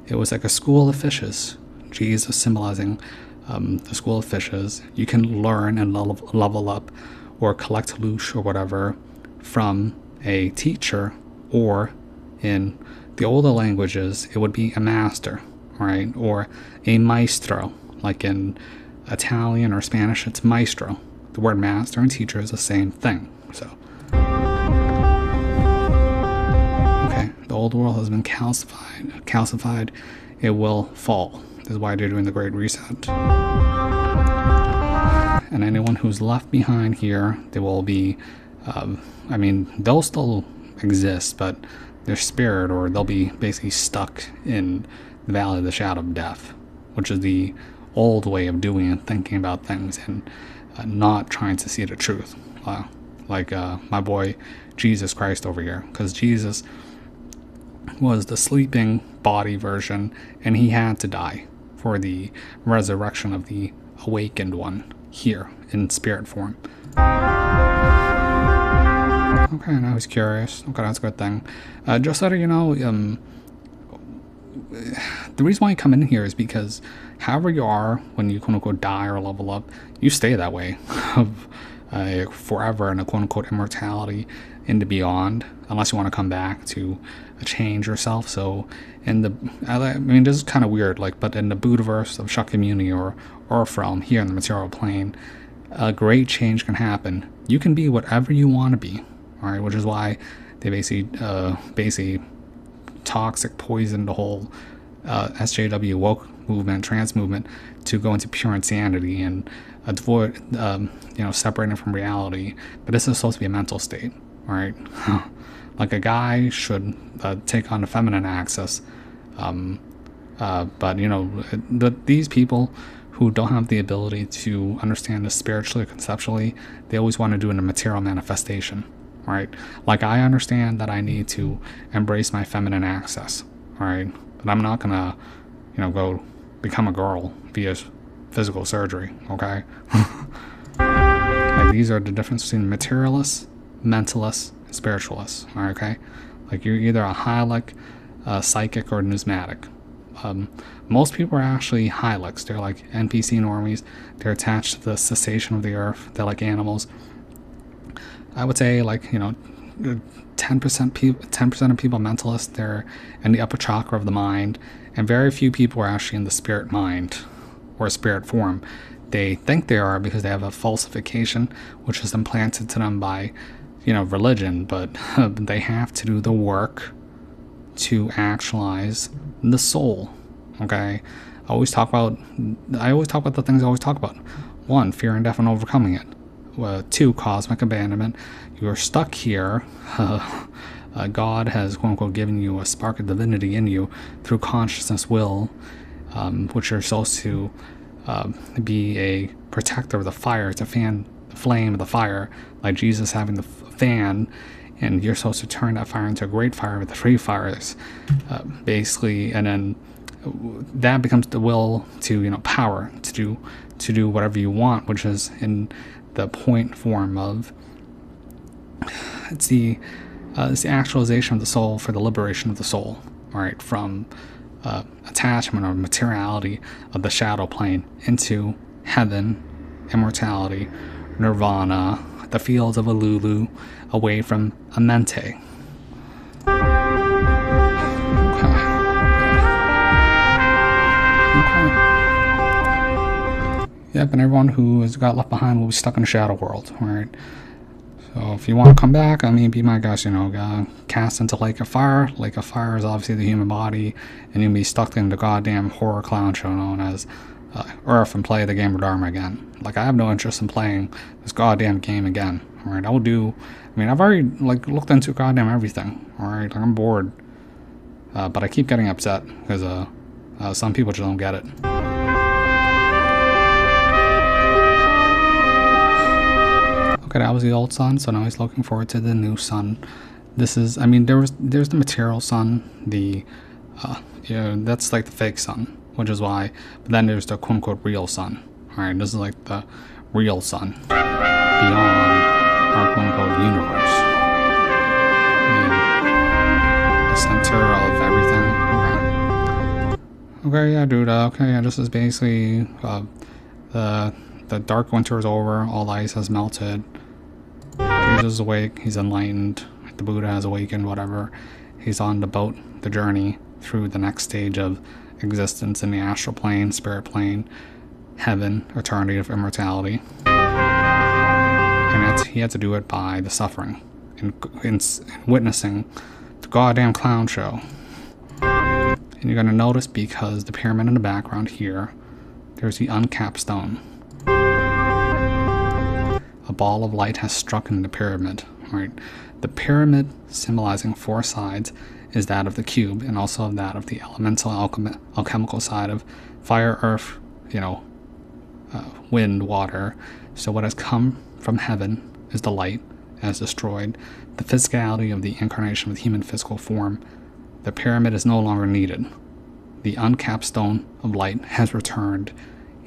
It was like a school of fishes. Jesus symbolizing the school of fishes. You can learn and level up or collect loosh or whatever from a teacher, or in the older languages it would be a master, right, or a maestro. Like in Italian or Spanish, it's maestro. The word master and teacher is the same thing. So okay, the old world has been calcified. It will fall. This is why they're doing the Great Reset. And anyone who's left behind here, they will be, they'll still exist, but their spirit, or they'll be basically stuck in the valley of the shadow of death, which is the old way of doing and thinking about things, and not trying to see the truth. Like my boy Jesus Christ over here, because Jesus was the sleeping body version, and he had to die for the resurrection of the awakened one here in spirit form. Okay, now he's curious. Okay, that's a good thing. Just so that you know, the reason why you come in here is because however you are when you quote-unquote die or level up, you stay that way forever in a quote-unquote immortality in the beyond, unless you want to come back to change yourself. So in this is kind of weird, but in the Buddhaverse of Shakyamuni or from here in the material plane, a great change can happen. You can be whatever you want to be, all right, which is why they basically toxic poison the whole SJW woke movement, trans movement, to go into pure insanity and avoid separating from reality. But this is supposed to be a mental state, all right? Like a guy should take on the feminine axis, but these people who don't have the ability to understand this spiritually or conceptually, they always want to do it in a material manifestation, right? Like I understand that I need to embrace my feminine axis, all right? But I'm not gonna, go become a girl via physical surgery, okay? These are the difference between materialists, mentalists, and spiritualists, okay? Like you're either a hylic, psychic, or numismatic. Most people are actually hylics. They're like NPC normies. They're attached to the cessation of the earth. They're like animals. I would say 10% people, 10% of people are mentalists. They're in the upper chakra of the mind, and very few people are actually in the spirit mind or spirit form. They think they are because they have a falsification, which is implanted to them by, religion. But they have to do the work to actualize the soul. Okay, I always talk about the things I always talk about. 1, fear and death and overcoming it. 2, cosmic abandonment. You're stuck here. God has, quote unquote, given you a spark of divinity in you through consciousness will, which you're supposed to be a protector of the fire, to fan the flame of the fire, like Jesus having the fan, and you're supposed to turn that fire into a great fire with the 3 fires, basically, and then that becomes the will to, power to do whatever you want, which is in the point form of it's the actualization of the soul for the liberation of the soul, right, from attachment or materiality of the shadow plane into heaven, immortality, nirvana, the fields of Alulu, away from Amente. Yep, and everyone who has got left behind will be stuck in the shadow world, right? So if you want to come back, be my guest, cast into Lake of Fire. Lake of Fire is obviously the human body, and you'll be stuck in the goddamn horror clown show known as Earth, and play the game of Dharma again. Like, I have no interest in playing this goddamn game again, alright? I've already, looked into goddamn everything, alright? I'm bored. But I keep getting upset, because some people just don't get it. Okay, that was the old sun, so now he's looking forward to the new sun. This is, there's the material sun, that's like the fake sun, which is why, but then there's the quote-unquote real sun. Alright, this is like the real sun, beyond our quote-unquote universe. The center of everything. Okay, yeah, dude, this is basically, the dark winter is over, all the ice has melted. Jesus is awake, he's enlightened, the Buddha has awakened, whatever. He's on the boat, the journey through the next stage of existence in the astral plane, spirit plane, heaven, eternity of immortality. And he had to do it by the suffering and witnessing the goddamn clown show. And you're going to notice, because the pyramid in the background here, there's the uncapped stone. A ball of light has struck in the pyramid, right? The pyramid, symbolizing 4 sides, is that of the cube, and also that of the elemental alchemical side of fire, earth, wind, water. So what has come from heaven is the light, has destroyed the physicality of the incarnation of the human physical form. The pyramid is no longer needed. The uncapped stone of light has returned,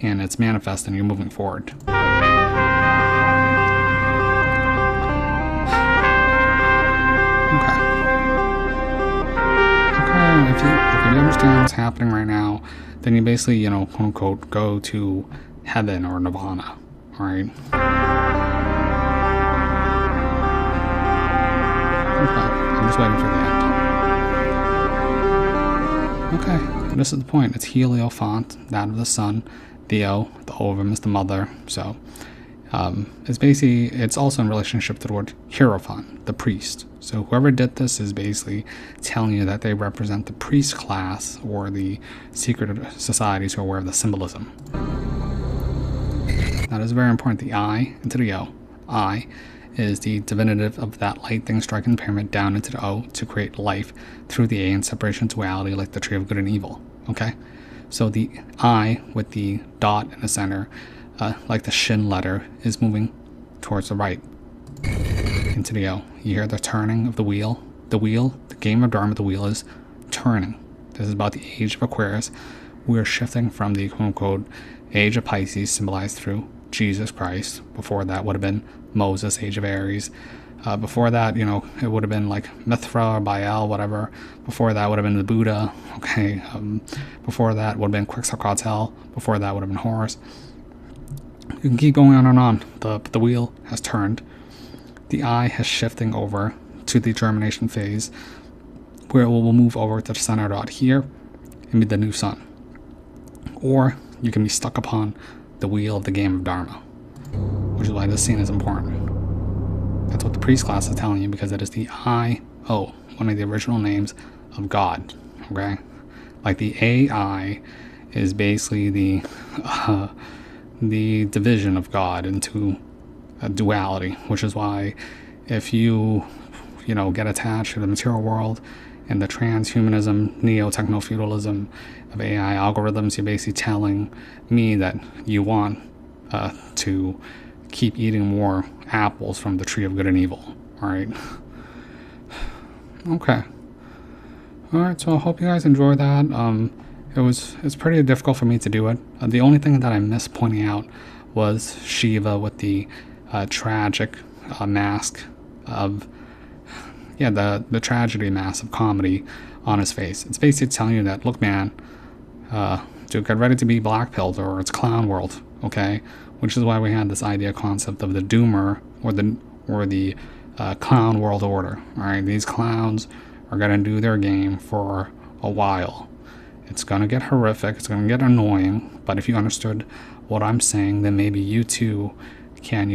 and it's manifest, and you're moving forward. If you understand what's happening right now, then you basically, quote unquote, go to heaven or nirvana, alright? Okay, I'm just waiting for the end. Okay, this is the point. It's Hierophant, that of the sun, the O ovum is the mother, so it's also in relationship to the word Hierophant, the priest. So whoever did this is basically telling you that they represent the priest class, or the secret societies who are aware of the symbolism. That is very important. The I into the O. I is the divinative of that light thing striking the pyramid down into the O to create life through the A in separation to duality, like the tree of good and evil. Okay? So the I with the dot in the center, like the shin letter, is moving towards the right into the O. You hear the turning of the wheel. The game of Dharma, the wheel is turning. This is about the age of Aquarius. We are shifting from the quote-unquote age of Pisces, symbolized through Jesus Christ. Before that would have been Moses, age of Aries. Before that, it would have been like Mithra or Baal, whatever. Before that would have been the Buddha. Okay. Before that would have been Quetzalcoatl. Before that would have been Horus. You can keep going on and on. The wheel has turned. The eye is shifting over to the germination phase, where it will move over to the center dot here and be the new sun. Or you can be stuck upon the wheel of the game of Dharma, which is why this scene is important. That's what the priest class is telling you, because it is the I-O, one of the original names of God. Okay, like the AI is basically the division of God into a duality, which is why if you get attached to the material world and the transhumanism, neo-techno-feudalism of AI algorithms, you're basically telling me that you want to keep eating more apples from the tree of good and evil. All right. Okay. All right. So I hope you guys enjoyed that. It's pretty difficult for me to do it. The only thing that I missed pointing out was Shiva with the tragic mask of the tragedy mask of comedy on his face. It's basically telling you that, look, man, dude, get ready to be blackpilled, or it's clown world. Okay. Which is why we had this idea concept of the doomer or the clown world order. All right, these clowns are gonna do their game for a while. It's gonna get horrific. It's gonna get annoying. But if you understood what I'm saying, then maybe you too can,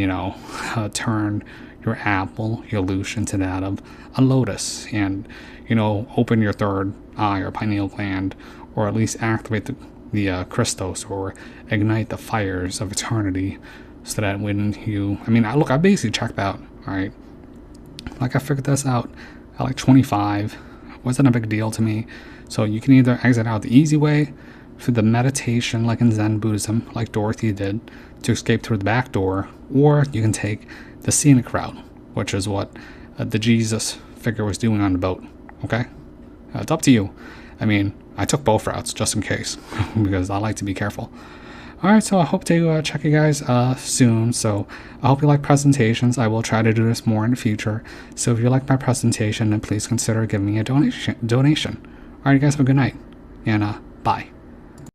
turn your apple, your lush, into that of a lotus, and open your third eye or pineal gland, or at least activate the Christos, or ignite the fires of eternity, so that when I basically checked out. All right, like I figured this out at like 25. It wasn't a big deal to me. So you can either exit out the easy way through the meditation, like in Zen Buddhism, like Dorothy did, to escape through the back door, or you can take the scenic route, which is what the Jesus figure was doing on the boat. Okay, it's up to you. I took both routes just in case, because I like to be careful. Alright, so I hope to check you guys soon. So I hope you like presentations. I will try to do this more in the future. So if you like my presentation, then please consider giving me a donation. Alright, you guys have a good night, and bye.